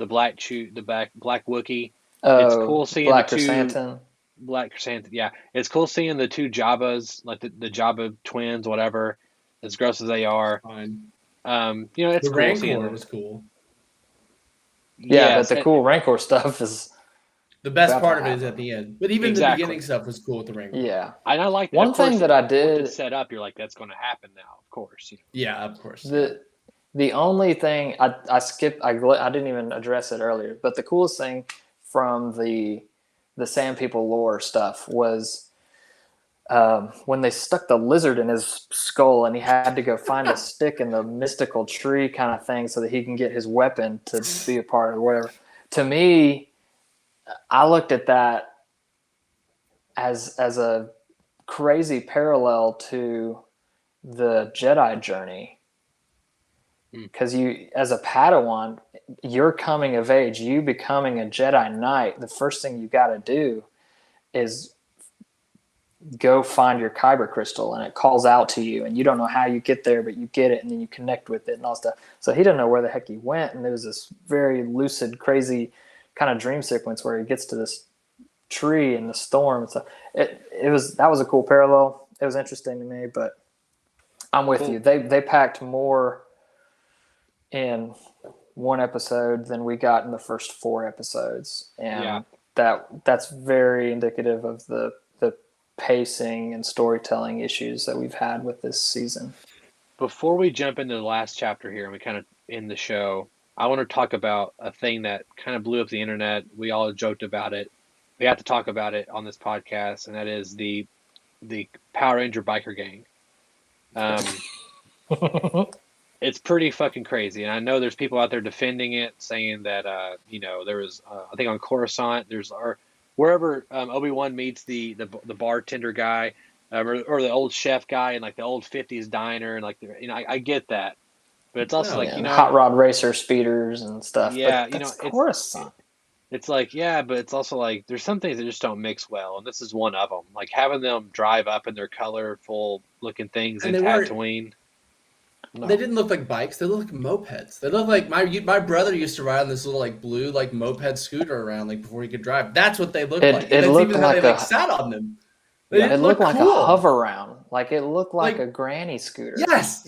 black Wookiee? It's Oh, cool seeing Black the 2 Chrysanthemum. Black Chrysanthemum. Yeah, it's cool seeing the 2 Jabbas, like the Jabba twins, whatever, as gross as they are. Fine. It's The cool seeing Rancor them. was cool. Yeah, Yes, but the cool Rancor stuff is The best about part to of it is at happen. the end. But even the Exactly. beginning stuff was cool with the Rancor. Yeah. and I like that. One Of course, thing that I once did, it's set up, you're like, that's going to happen now. Of course. Yeah, of course. the only thing I skipped, I didn't even address it earlier, but the coolest thing from the Sand People lore stuff was when they stuck the lizard in his skull and he had to go find a stick in the mystical tree kind of thing so that he can get his weapon to be a part or whatever. To me, I looked at that as a crazy parallel to the Jedi journey, because you, as a Padawan, you're coming of age, you becoming a Jedi Knight, the first thing you got to do is go find your kyber crystal, and it calls out to you, and you don't know how you get there, but you get it, and then you connect with it and all stuff. So he didn't know where the heck he went, and there was this very lucid, crazy kind of dream sequence where he gets to this tree in the storm. So that was a cool parallel. It was interesting to me, but I'm with Cool. you. They packed more in one episode than we got in the first 4 episodes, and that's very indicative of the pacing and storytelling issues that we've had with this season. Before we jump into the last chapter here and we kind of end the show, I want to talk about a thing that kind of blew up the internet. We all joked about it. We have to talk about it on this podcast, and that is the Power Ranger biker gang. It's pretty fucking crazy, and I know there's people out there defending it, saying that there was I think on Coruscant or wherever Obi-Wan meets the bartender guy or the old chef guy in like the old 50s diner, and like I get that, but it's also hot rod racer speeders and stuff. Yeah, but that's Coruscant. It's like, yeah, but it's also like there's some things that just don't mix well, and this is one of them. Like having them drive up in their colorful looking things in Tatooine. No. They didn't look like bikes. They looked like mopeds. They looked like my brother used to ride on this little like blue like moped scooter around like before he could drive. That's what they looked like. It looked even like how they sat on them. It looked like cool. A hover round. Like it looked like a granny scooter. Yes.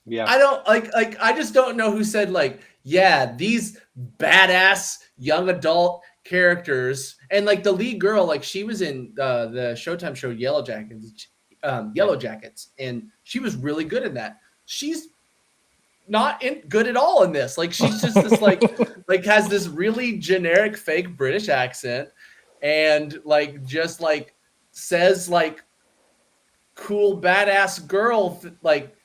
Yeah. I don't like I just don't know who said like, yeah, these badass young adult characters, and like the lead girl, like she was in the Showtime show Yellow Jackets, and she was really good in that. She's not good at all in this. Like she's just this like has this really generic fake British accent, and like just like says like cool badass girl like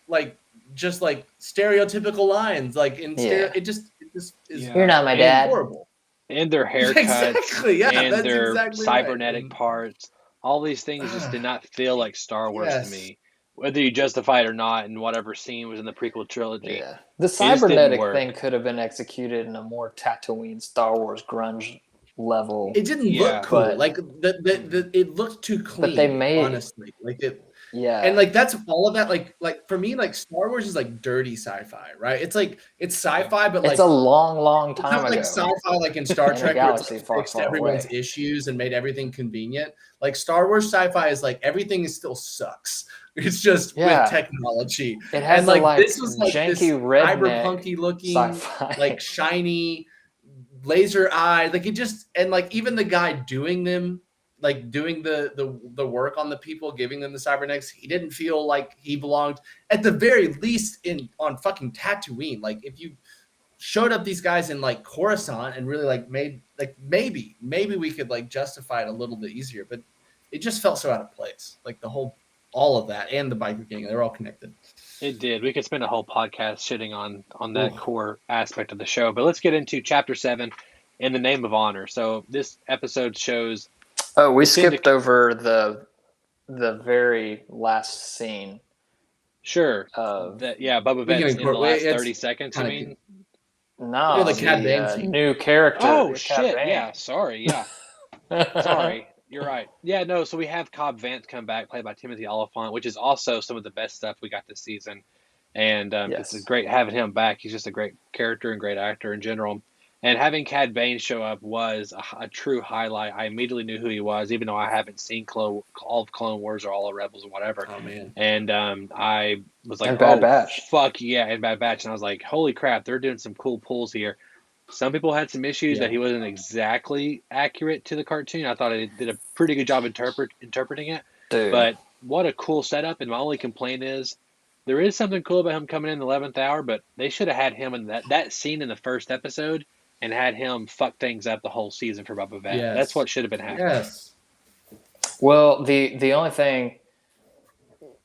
just like stereotypical lines like in it just is you're not my dad. Horrible. And their haircuts and their cybernetic right. parts. All these things just did not feel like Star Wars to me. Whether you justify it or not, in whatever scene was in the prequel trilogy. Yeah. The cybernetic thing could have been executed in a more Tatooine Star Wars grunge level. It didn't look cool. Like it looked too clean. But they made honestly like it. Yeah. And like that's all of that. Like for me, like Star Wars is like dirty sci-fi, right? It's like it's sci-fi, but it's a long time ago. Like sci-fi, like in Star Trek, where it's like fixed everyone's away. Issues and made everything convenient. Like Star Wars sci-fi is like everything still sucks. It's just with technology. It has and like the, this was like janky this cyberpunky looking, sci-fi. like shiny, laser eye. Like it just and like even the guy doing them. Like doing the work on the people, giving them the cybernetics, he didn't feel like he belonged at the very least on fucking Tatooine. Like if you showed up these guys in like Coruscant and really like made like maybe we could like justify it a little bit easier, but it just felt so out of place. Like all of that and the biker gang, they're all connected. It did. We could spend a whole podcast shitting on that core aspect of the show, but let's get into Chapter 7, In the Name of Honor. So this episode shows. Oh, we skipped over the very last scene. Sure. Boba Fett's in the last 30 seconds, I mean? No, the Cad Bane new character. Oh, shit, yeah, sorry, yeah. Sorry, you're right. Yeah, no, so we have Cobb Vanth come back, played by Timothy Oliphant, which is also some of the best stuff we got this season. And it's great having him back. He's just a great character and great actor in general. And having Cad Bane show up was a true highlight. I immediately knew who he was, even though I haven't seen all of Clone Wars or all of Rebels or whatever. Oh, man. And I was like, and Bad Batch. Fuck yeah, and Bad Batch. And I was like, holy crap, they're doing some cool pulls here. Some people had some issues that he wasn't exactly accurate to the cartoon. I thought it did a pretty good job interpreting it. Dude. But what a cool setup. And my only complaint is there is something cool about him coming in the 11th hour, but they should have had him in that scene in the first episode and had him fuck things up the whole season for Boba Fett. Yes. That's what should have been happening. Yes. Well, the only thing,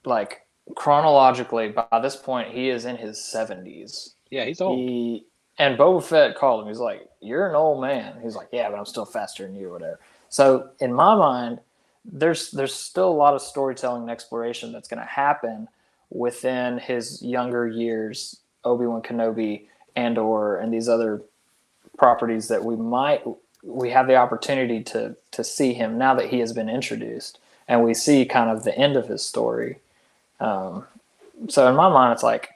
like, chronologically, by this point, he is in his 70s. Yeah, he's old. And Boba Fett called him. He's like, you're an old man. He's like, yeah, but I'm still faster than you or whatever. So, in my mind, there's still a lot of storytelling and exploration that's going to happen within his younger years, Obi-Wan Kenobi, Andor, and these other properties that we have the opportunity to see him now that he has been introduced, and we see kind of the end of his story. So in my mind, it's like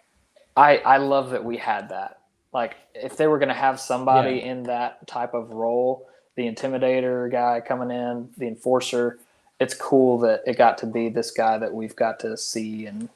I love that we had that. Like if they were going to have somebody in that type of role, the intimidator guy coming in, the enforcer, it's cool that it got to be this guy that we've got to see and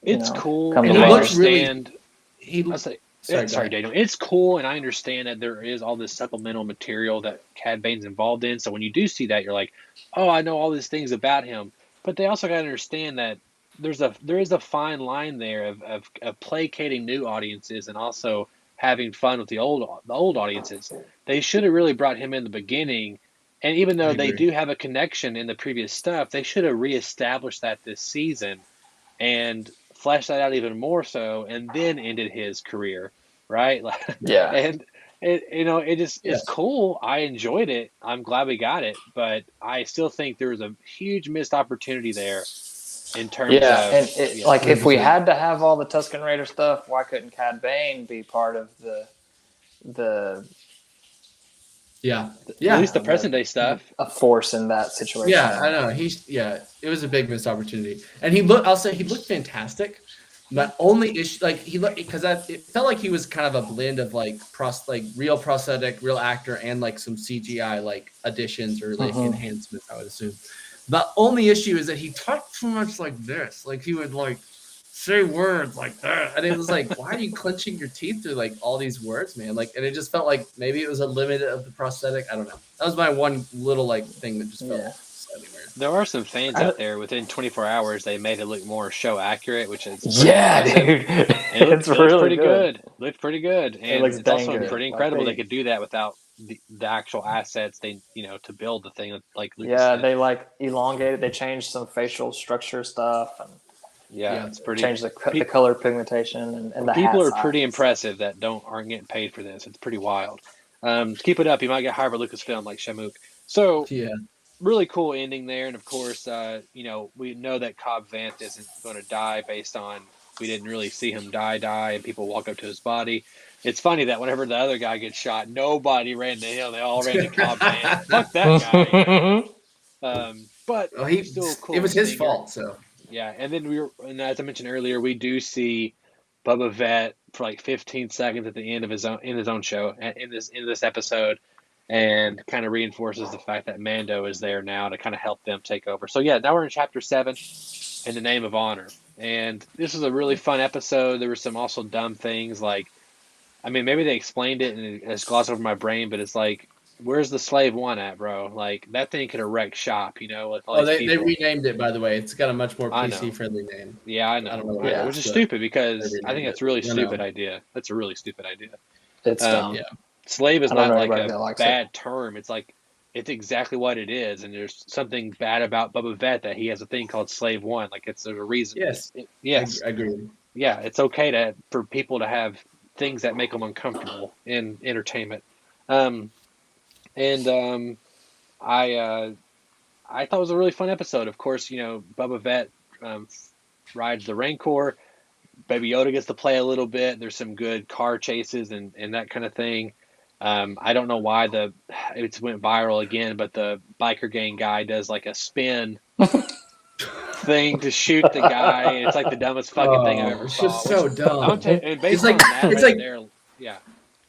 It's cool. come And to I life. understand. He I'll say, sorry, sorry, Daniel. It's cool, and I understand that there is all this supplemental material that Cad Bane's involved in. So when you do see that, you're like, oh, I know all these things about him. But they also got to understand that there is a fine line there of placating new audiences and also having fun with the old audiences. They should have really brought him in the beginning. And even I though they agree. do have a connection in the previous stuff, they should have reestablished that this season and fleshed that out even more so, and then ended his career, right? Yeah. And it just it's Yes. cool. I enjoyed it. I'm glad we got it, but I still think there was a huge missed opportunity there in terms Yeah, of and like if we 100%. had to have all the Tuscan Raider stuff, why couldn't Cad Bane be part of the Yeah. at Yeah. least the present day stuff. a force in that situation? Yeah, I know. It was a big missed opportunity. And I'll say he looked fantastic. My only issue, like he looked, because it felt like he was kind of a blend of like real prosthetic, real actor, and like some CGI like additions or like enhancements, I would assume. The only issue is that he talked too much like this. Like he would like say words like that. And it was like, why are you clenching your teeth through like all these words, man? Like, and it just felt like maybe it was a limit of the prosthetic. I don't know. That was my one little like thing that just felt slightly weird. There are some fans out there within 24 hours they made it look more show accurate, which is Dude, it looks pretty good. Looked pretty good, and looks it's also dang good. pretty Like incredible they- they could do that without the actual assets they to build the thing. Like Lucas Yeah, said. they like elongated. They changed some facial structure stuff and yeah, it's pretty. changed the color pigmentation and the People hat are pretty size. impressive that aren't getting paid for this. It's pretty wild. Keep it up. You might get hired by Lucasfilm like Shamook. So Yeah. really cool ending there, and of course, we know that Cobb Vanth isn't going to die based on we didn't really see him die, and people walk up to his body. It's funny that whenever the other guy gets shot, nobody ran to him; they all ran to Cobb Vanth. Fuck that guy. But Well, still cool. it was his stinger. fault. So Yeah, and then and as I mentioned earlier, we do see Boba Fett for like 15 seconds at the end of his own show in this episode, and kind of reinforces the fact that Mando is there now to kind of help them take over. So yeah, now we're in Chapter 7, In the Name of Honor, and this is a really fun episode. There were some also dumb things like, I mean, maybe they explained it and it's glossed over my brain, but it's like, where's the Slave One at, bro? Like that thing could have wrecked shop, with all these they people. renamed it, by the way. It's got a much more I know. PC friendly name. Yeah, I know. I don't know why, Which is but stupid because they I think renamed that's a it. really I know. stupid idea. That's a really stupid idea. It's dumb. Yeah. Slave is I don't not know like anybody that a likes bad term. It's like it's exactly what it is, and there's something bad about Boba Fett that he has a thing called Slave One. Like there's a reason. Yes. Yes. I agree. Yeah, it's okay for people to have things that make them uncomfortable in entertainment. I thought it was a really fun episode. Of course, Boba Fett rides the Rancor. Baby Yoda gets to play a little bit. There's some good car chases and that kind of thing. I don't know why it went viral again, but the biker gang guy does like a spin thing to shoot the guy, and it's like the dumbest fucking thing I've ever It's saw. just so dumb. And based It's like- on that it's right like- there, yeah.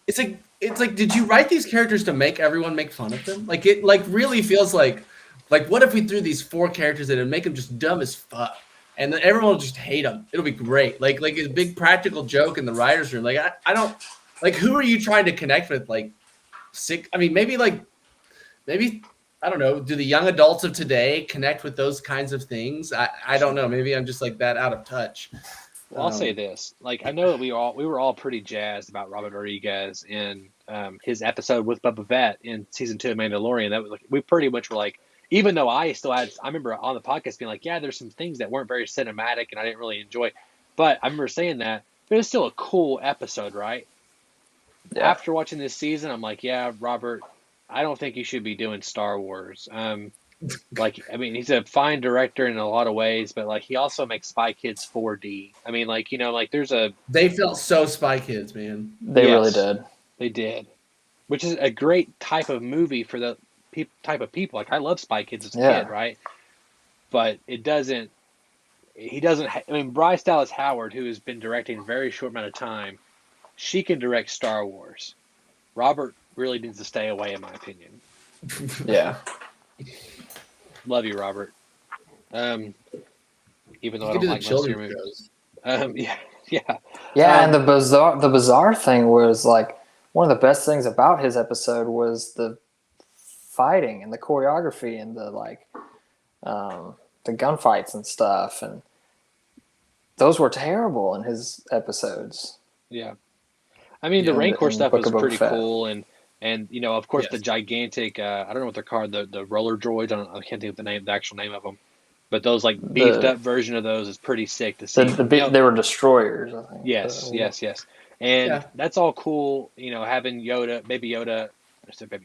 It's like, did you write these characters to make everyone make fun of them? Like it really feels like what if we threw these 4 characters in and make them just dumb as fuck, and then everyone will just hate them? It'll be great. Like a big practical joke in the writers' room. Like I don't like, who are you trying to connect with? Like sick. I mean, maybe I don't know. Do the young adults of today connect with those kinds of things? I don't know. Maybe I'm just like that out of touch. Well, I'll say this: like I know that we were all pretty jazzed about Robert Rodriguez in his episode with Boba Fett in season 2 of Mandalorian. That was like, we pretty much were like, even though I remember on the podcast being like, yeah, there's some things that weren't very cinematic and I didn't really enjoy, but I remember saying that, but it's still a cool episode, right? Yeah. After watching this season, I'm like, yeah, Robert, I don't think you should be doing Star Wars. Like, I mean, he's a fine director in a lot of ways, but like he also makes Spy Kids 4D. I mean, like, They felt so Spy Kids, man. They really Yes. did. They did, which is a great type of movie for the type of people. Like, I love Spy Kids as a kid, right? But he doesn't. I mean, Bryce Dallas Howard, who has been directing a very short amount of time, she can direct Star Wars. Robert really needs to stay away, in my opinion. Yeah. Love you, Robert. Even though I You don't could do the like most of your children's movies. shows. Yeah, yeah. Yeah, and the bizarre thing was like one of the best things about his episode was the fighting and the choreography and the gunfights and stuff, and those were terrible in his episodes. Yeah. I mean, the Rancor stuff was pretty cool, and of course, the gigantic I don't know what they're called, the roller droids. I can't think of the actual name of them, but those like beefed up version of those is pretty sick to see. They were destroyers, I think. Yes, and that's all cool. Having baby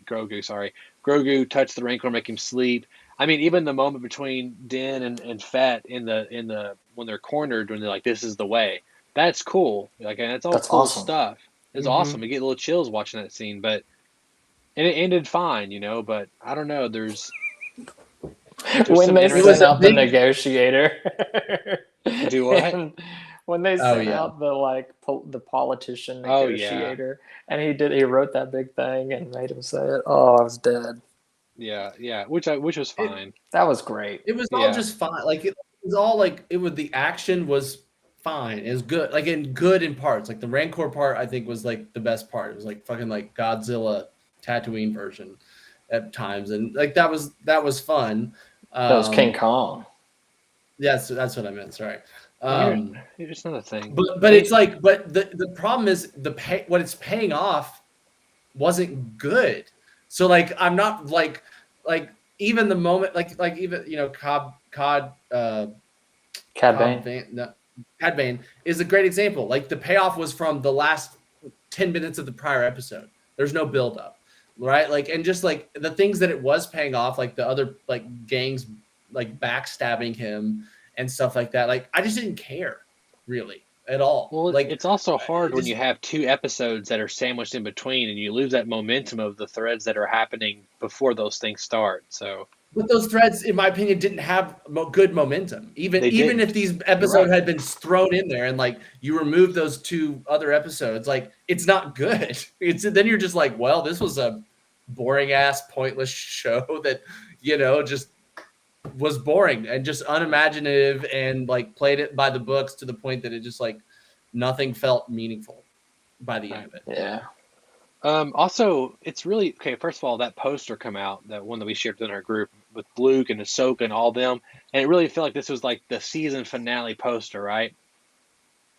Grogu, Grogu touch the Rancor, make him sleep. I mean, even the moment between Din and Fett in the when they're cornered, when they're like, "This is the way." That's cool. Like, and that's cool awesome stuff. It's awesome. You get little chills watching that scene, and it ended fine, But I don't know. There's when they sent out the negotiator. Do what? When they sent out the politician negotiator, and he wrote that big thing and made him say it. Oh, I was dead. Yeah, which was fine. That was great. It was all just fine. Like it was all like the action was fine. It was good. Like good in parts. Like the Rancor part, I think was like the best part. It was like fucking like Godzilla Tatooine version at times, and like that was fun. That was King Kong. That's what I meant. Sorry. It's not a thing. But it's like, the problem is what it's paying off wasn't good. So like I'm not like even the moment like even Cad Bane is a great example. Like the payoff was from the last 10 minutes of the prior episode. There's no build up, right? Like, and just like the things that it was paying off, like the other like gangs like backstabbing him and stuff like that. Like I just didn't care really at all. Well, like it's also hard when you have 2 episodes that are sandwiched in between, and you lose that momentum of the threads that are happening before those things start. So, but those threads, in my opinion, didn't have good momentum. Even if these episodes had been thrown in there and like you remove those 2 other episodes, like it's not good. Then you're just like, well, this was a boring ass, pointless show that just was boring and just unimaginative and like played it by the books to the point that it just like nothing felt meaningful by the end of it. Yeah. Also, it's really okay. First of all, that poster come out, that one that we shared in our group with Luke and Ahsoka and all them, and it really felt like this was like the season finale poster, right?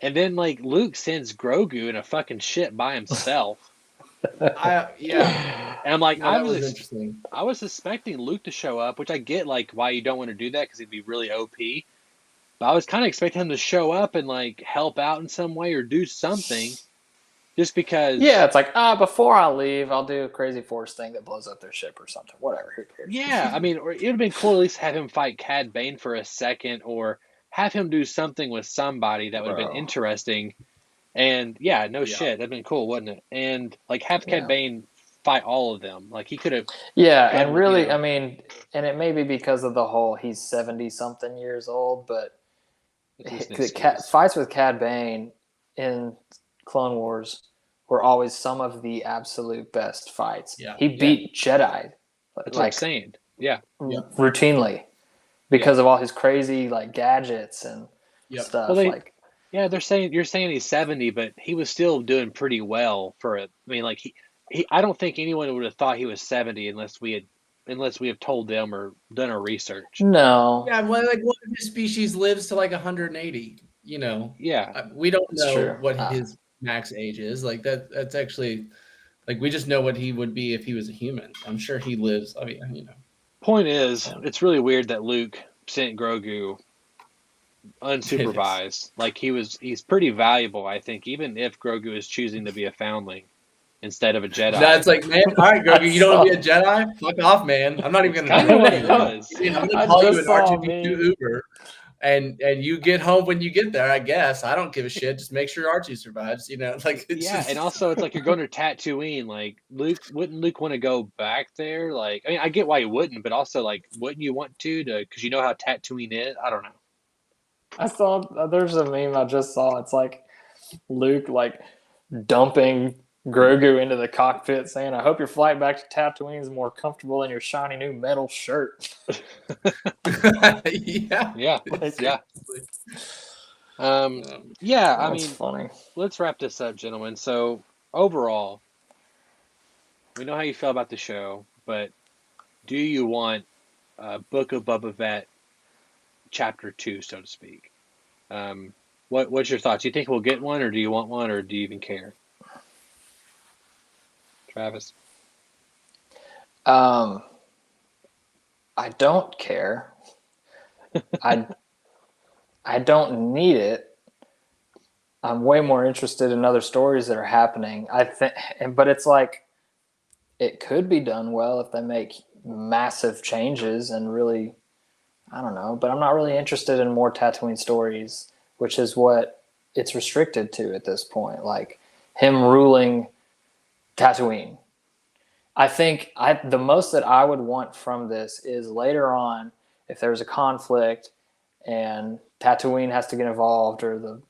And then like Luke sends Grogu in a fucking ship by himself. And I'm like, that was interesting. I was suspecting Luke to show up, which I get like why you don't want to do that because he'd be really OP. But I was kind of expecting him to show up and like help out in some way or do something, just because. Yeah, it's like before I leave, I'll do a crazy force thing that blows up their ship or something. Whatever, who cares? Yeah, I mean, or it would have been cool to at least have him fight Cad Bane for a second, or have him do something with somebody that would have been interesting. And shit, that'd been cool, wouldn't it? And like have Cad Bane fight all of them. Like he could have. Yeah, and really, I mean, and it may be because of the whole he's 70-something years old, but fights with Cad Bane in Clone Wars were always some of the absolute best fights. Yeah. He beat Jedi. That's what I'm saying. Yeah. Routinely because of all his crazy like gadgets and stuff. Well, you're saying he's 70, but he was still doing pretty well for it. I mean, like he I don't think anyone would have thought he was 70 unless we have told them or done our research. No. Yeah, well, like what if his species lives to like 180? Yeah. We don't know what his max age is. Like that's actually like we just know what he would be if he was a human. I'm sure he lives. I mean, Point is, it's really weird that Luke sent Grogu unsupervised. Like he's pretty valuable, I think, even if Grogu is choosing to be a foundling instead of a Jedi. No, it's like, man, all right, Grogu, you don't want to be a Jedi? Fuck off, man. I'm not even going to what it was. I'm going to call you an R2D2 Uber, and you get home when you get there, I guess. I don't give a shit. Just make sure R2 survives, like it's and also it's like you're going to Tatooine. Like wouldn't Luke want to go back there? Like, I mean, I get why he wouldn't, but also like, wouldn't you want to because you know how Tatooine is? I don't know. I saw there's a meme I just saw. It's like Luke like dumping Grogu into the cockpit saying, I hope your flight back to Tatooine is more comfortable in your shiny new metal shirt. Yeah. Yeah, I That's mean, funny. let's wrap this up, gentlemen. So, overall, we know how you feel about the show, but do you want Book of Boba Fett Chapter 2, so to speak? What's your thoughts? Do you think we'll get one, or do you want one, or do you even care? Travis? I don't care. I don't need it. I'm way more interested in other stories that are happening. I think, but it's like it could be done well if they make massive changes and really, I don't know. But I'm not really interested in more Tatooine stories, which is what it's restricted to at this point. Like him ruling Tatooine. I think the most that I would want from this is later on, if there's a conflict and Tatooine has to get involved or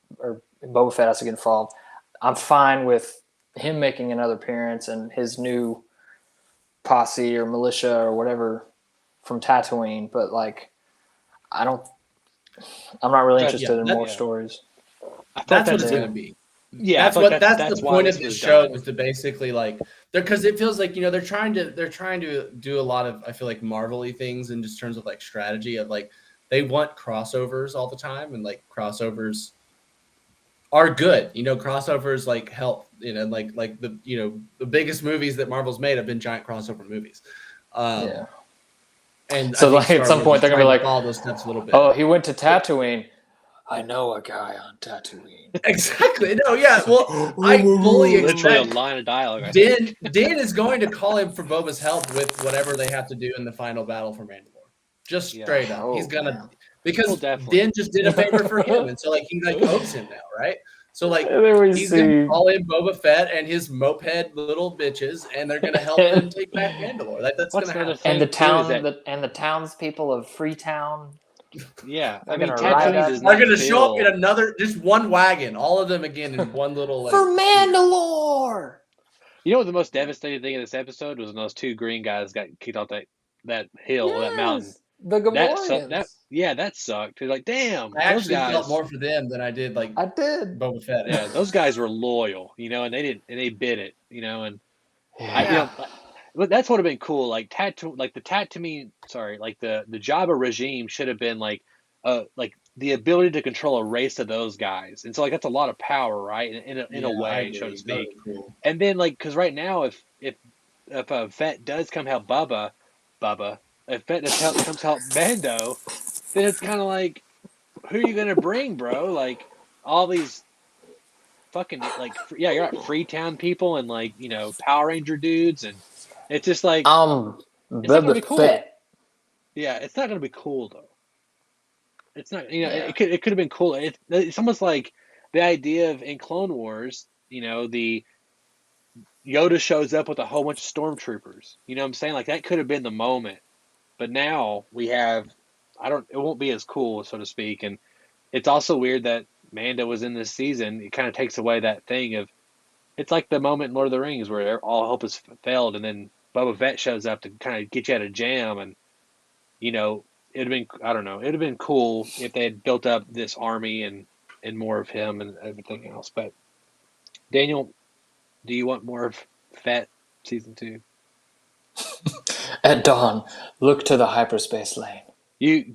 Boba Fett has to get involved, I'm fine with him making another appearance and his new posse or militia or whatever from Tatooine. But like, I'm not really interested in more stories. That's what it's going to be. Yeah, that's the point of this show is to basically like because it feels like they're trying to do a lot of I feel like Marvel-y things in just terms of like strategy of like they want crossovers all the time and like crossovers are good. Crossovers like help. Like the the biggest movies that Marvel's made have been giant crossover movies. Yeah. And so like at some point they're gonna be like, follow those steps a little bit. Oh, he went to Tatooine. I know a guy on Tatooine. Exactly. No, yeah. Well, I fully expect literally a line of dialogue. Din is going to call him for Boba's help with whatever they have to do in the final battle for Mandalore. Just straight up. He's gonna because Din just did a favor for him, and so like he like owes him now, right? So like he's gonna call in Boba Fett and his moped little bitches, and they're gonna help him take back Mandalore. That's gonna happen. And the townspeople of Freetown. Yeah, they're gonna show up in just one wagon, all of them again in one little for Mandalore. You know what the most devastating thing in this episode was when those two green guys got kicked off that hill, that mountain. The Gamorreans. That sucked. They're like, damn. I actually felt more for them than I did like I did Boba Fett. Yeah, those guys were loyal, and they bit it, and that's what would have been cool. Like the Jabba regime should have been like the ability to control a race of those guys, and so like that's a lot of power, right? In a way, so to speak. Cool. And then because right now, if Fett does come help Bubba, if Fett comes help Mando, then it's kind of like, who are you gonna bring, bro? Like all these fucking you're right, Freetown people and Power Ranger dudes, and it's just like it's not gonna be cool. Fett. Yeah, it's not gonna be cool though. It's not, it could have been cool. It's almost like the idea of in Clone Wars, the Yoda shows up with a whole bunch of stormtroopers. You know what I'm saying? Like that could have been the moment, but now we have, it won't be as cool, so to speak. And it's also weird that Mando was in this season. It kind of takes away that thing of, it's like the moment in Lord of the Rings where all hope has failed, and then Boba Fett shows up to kind of get you out of jam, and it'd have been, I don't know, it'd have been cool if they had built up this army and more of him and everything else. But Daniel, do you want more of Fett season 2? At dawn, look to the hyperspace lane. You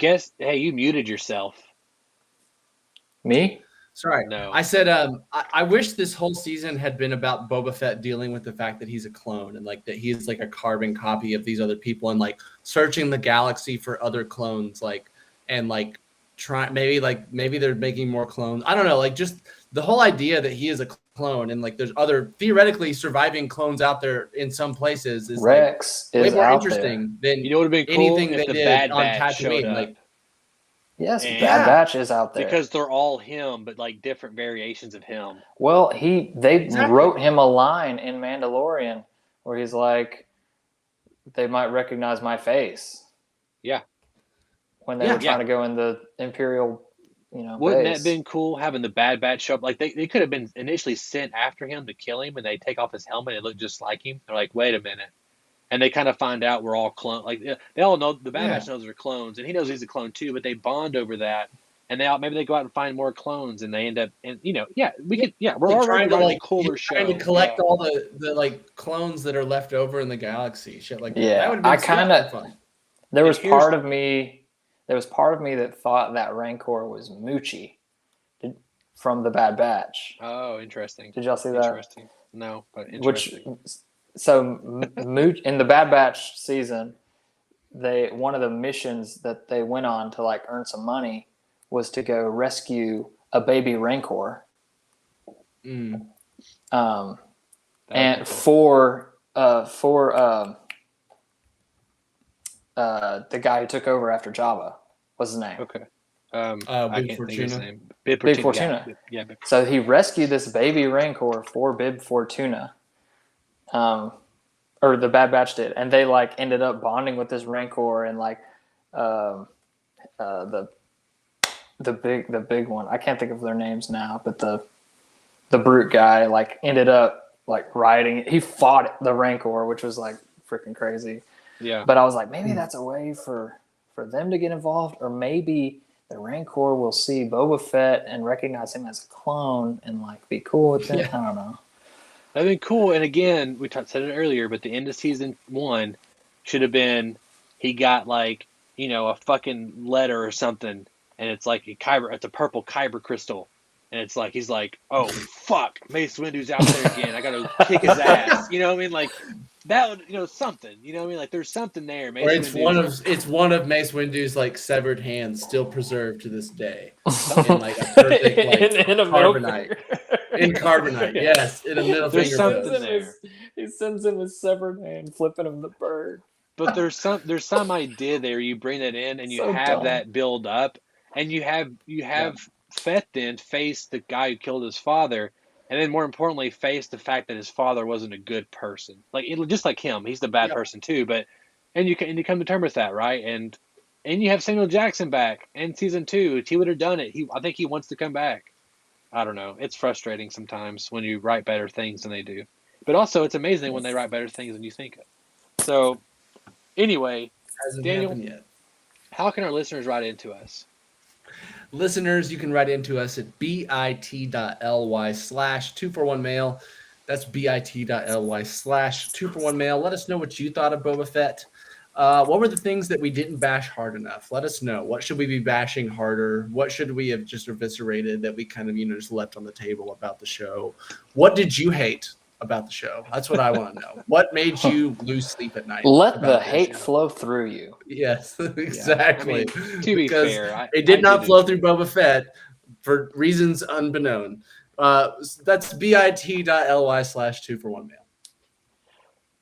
muted yourself. Me? Sorry. No. I said I wish this whole season had been about Boba Fett dealing with the fact that he's a clone and like that he's like a carbon copy of these other people and like searching the galaxy for other clones, maybe they're making more clones. I don't know, like just the whole idea that he is a clone and like there's other theoretically surviving clones out there in some places is Rex way is more out interesting there. than It would have been cool anything if they the did Bad on Batch showed Tatooine. up. Like, yes, Bad Batch is out there because they're all him, but like different variations of him. Well, they wrote him a line in Mandalorian where he's like, they might recognize my face. Yeah. When they were trying to go in the Imperial, Wouldn't base. that have been cool having the Bad Batch show up? Like they could have been initially sent after him to kill him, and they take off his helmet and it looked just like him. They're like, wait a minute. And they kind of find out we're all clones. Like they all know, the Bad Batch knows they're clones, and he knows he's a clone too, but they bond over that. and maybe they go out and find more clones, and they end up, and we're Like already writing a cooler you're show. trying to collect all the like clones that are left over in the galaxy, shit like that. Yeah, That would have been fun. There was here's- part of me that thought that Rancor was Moochie from the Bad Batch. Oh, interesting. Did y'all see that? Interesting. No, but interesting. Mooch in the Bad Batch season, one of the missions that they went on to like earn some money was to go rescue a baby Rancor. Mm. And for the guy who took over after Jabba, what's his name? Okay. I Bib can't think of his name. Bib Bib Fortuna. Fortuna. Yeah. So he rescued this baby Rancor for Bib Fortuna, or the Bad Batch did, and they like ended up bonding with this Rancor, and like the big one. I can't think of their names now, but the brute guy like ended up like riding. He fought the Rancor, which was like freaking crazy. Yeah. But I was like, maybe that's a way for them to get involved, or maybe the Rancor will see Boba Fett and recognize him as a clone and like be cool with it. I don't know. That'd been cool. And again, we said it earlier, but the end of season 1 should have been he got like, a fucking letter or something, and it's like it's a purple kyber crystal. And it's like he's like, oh fuck, Mace Windu's out there again. I gotta kick his ass. You know what I mean? Like that would, something. You know what I mean? Like there's something there. Or it's one of Mace Windu's like severed hands still preserved to this day in like a perfect like in a carbonite. In carbonite, yes, in a middle There's finger. something there. He sends him his severed hand, flipping him the bird. But there's some idea there. You bring that in, and you So have dumb. that build up, and you have Fett then face the guy who killed his father, and then more importantly face the fact that his father wasn't a good person. Like just like him, he's the bad person too. But and you come to terms with that, right? And you have Samuel Jackson back in season 2. He would have done it. I think he wants to come back. I don't know. It's frustrating sometimes when you write better things than they do, but also it's amazing when they write better things than you think of. So anyway, Hasn't Daniel, happened yet. how can our listeners write into us? Listeners, you can write into us at bit.ly/241mail. That's bit.ly/241mail. Let us know what you thought of Boba Fett. What were the things that we didn't bash hard enough? Let us know. What should we be bashing harder? What should we have just eviscerated that we kind of, just left on the table about the show? What did you hate about the show? That's what I want to know. What made you lose sleep at night? Let the hate flow through you. Yes, exactly. I mean, to be fair, it did not flow through Boba Fett for reasons unbeknown. That's bit.ly/241mail.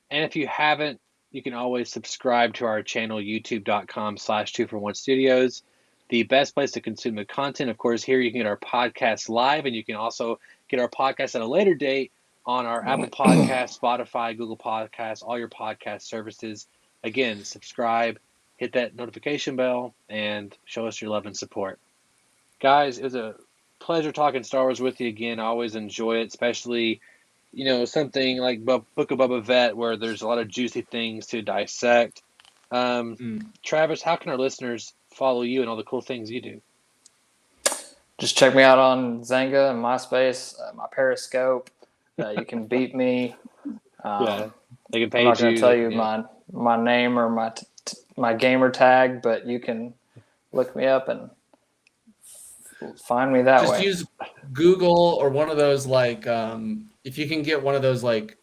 And if you haven't, you can always subscribe to our channel, youtube.com/2for1studios. The best place to consume the content. Of course, here you can get our podcast live, and you can also get our podcast at a later date on our Apple Podcasts, Spotify, Google Podcasts, all your podcast services. Again, subscribe, hit that notification bell, and show us your love and support. Guys, it was a pleasure talking Star Wars with you again. I always enjoy it, especially, something like Book of Boba Fett where there's a lot of juicy things to dissect. Travis, how can our listeners follow you and all the cool things you do? Just check me out on Zanga and MySpace, my Periscope. You can beat me. They can page I'm not going you. to tell you my name or my gamer tag, but you can look me up and find me that way. Just use Google or one of those like if you can get one of those like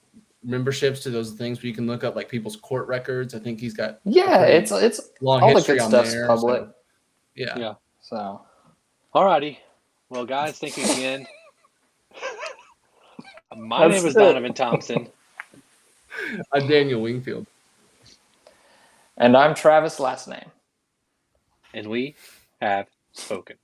memberships to those things where you can look up like people's court records. I think he's got it's long all the history good on stuff's there, public. so, yeah. So Alrighty. Well, guys, thank you again. My name is Donovan Thompson. I'm Daniel Wingfield. And I'm Travis last name. And we have spoken.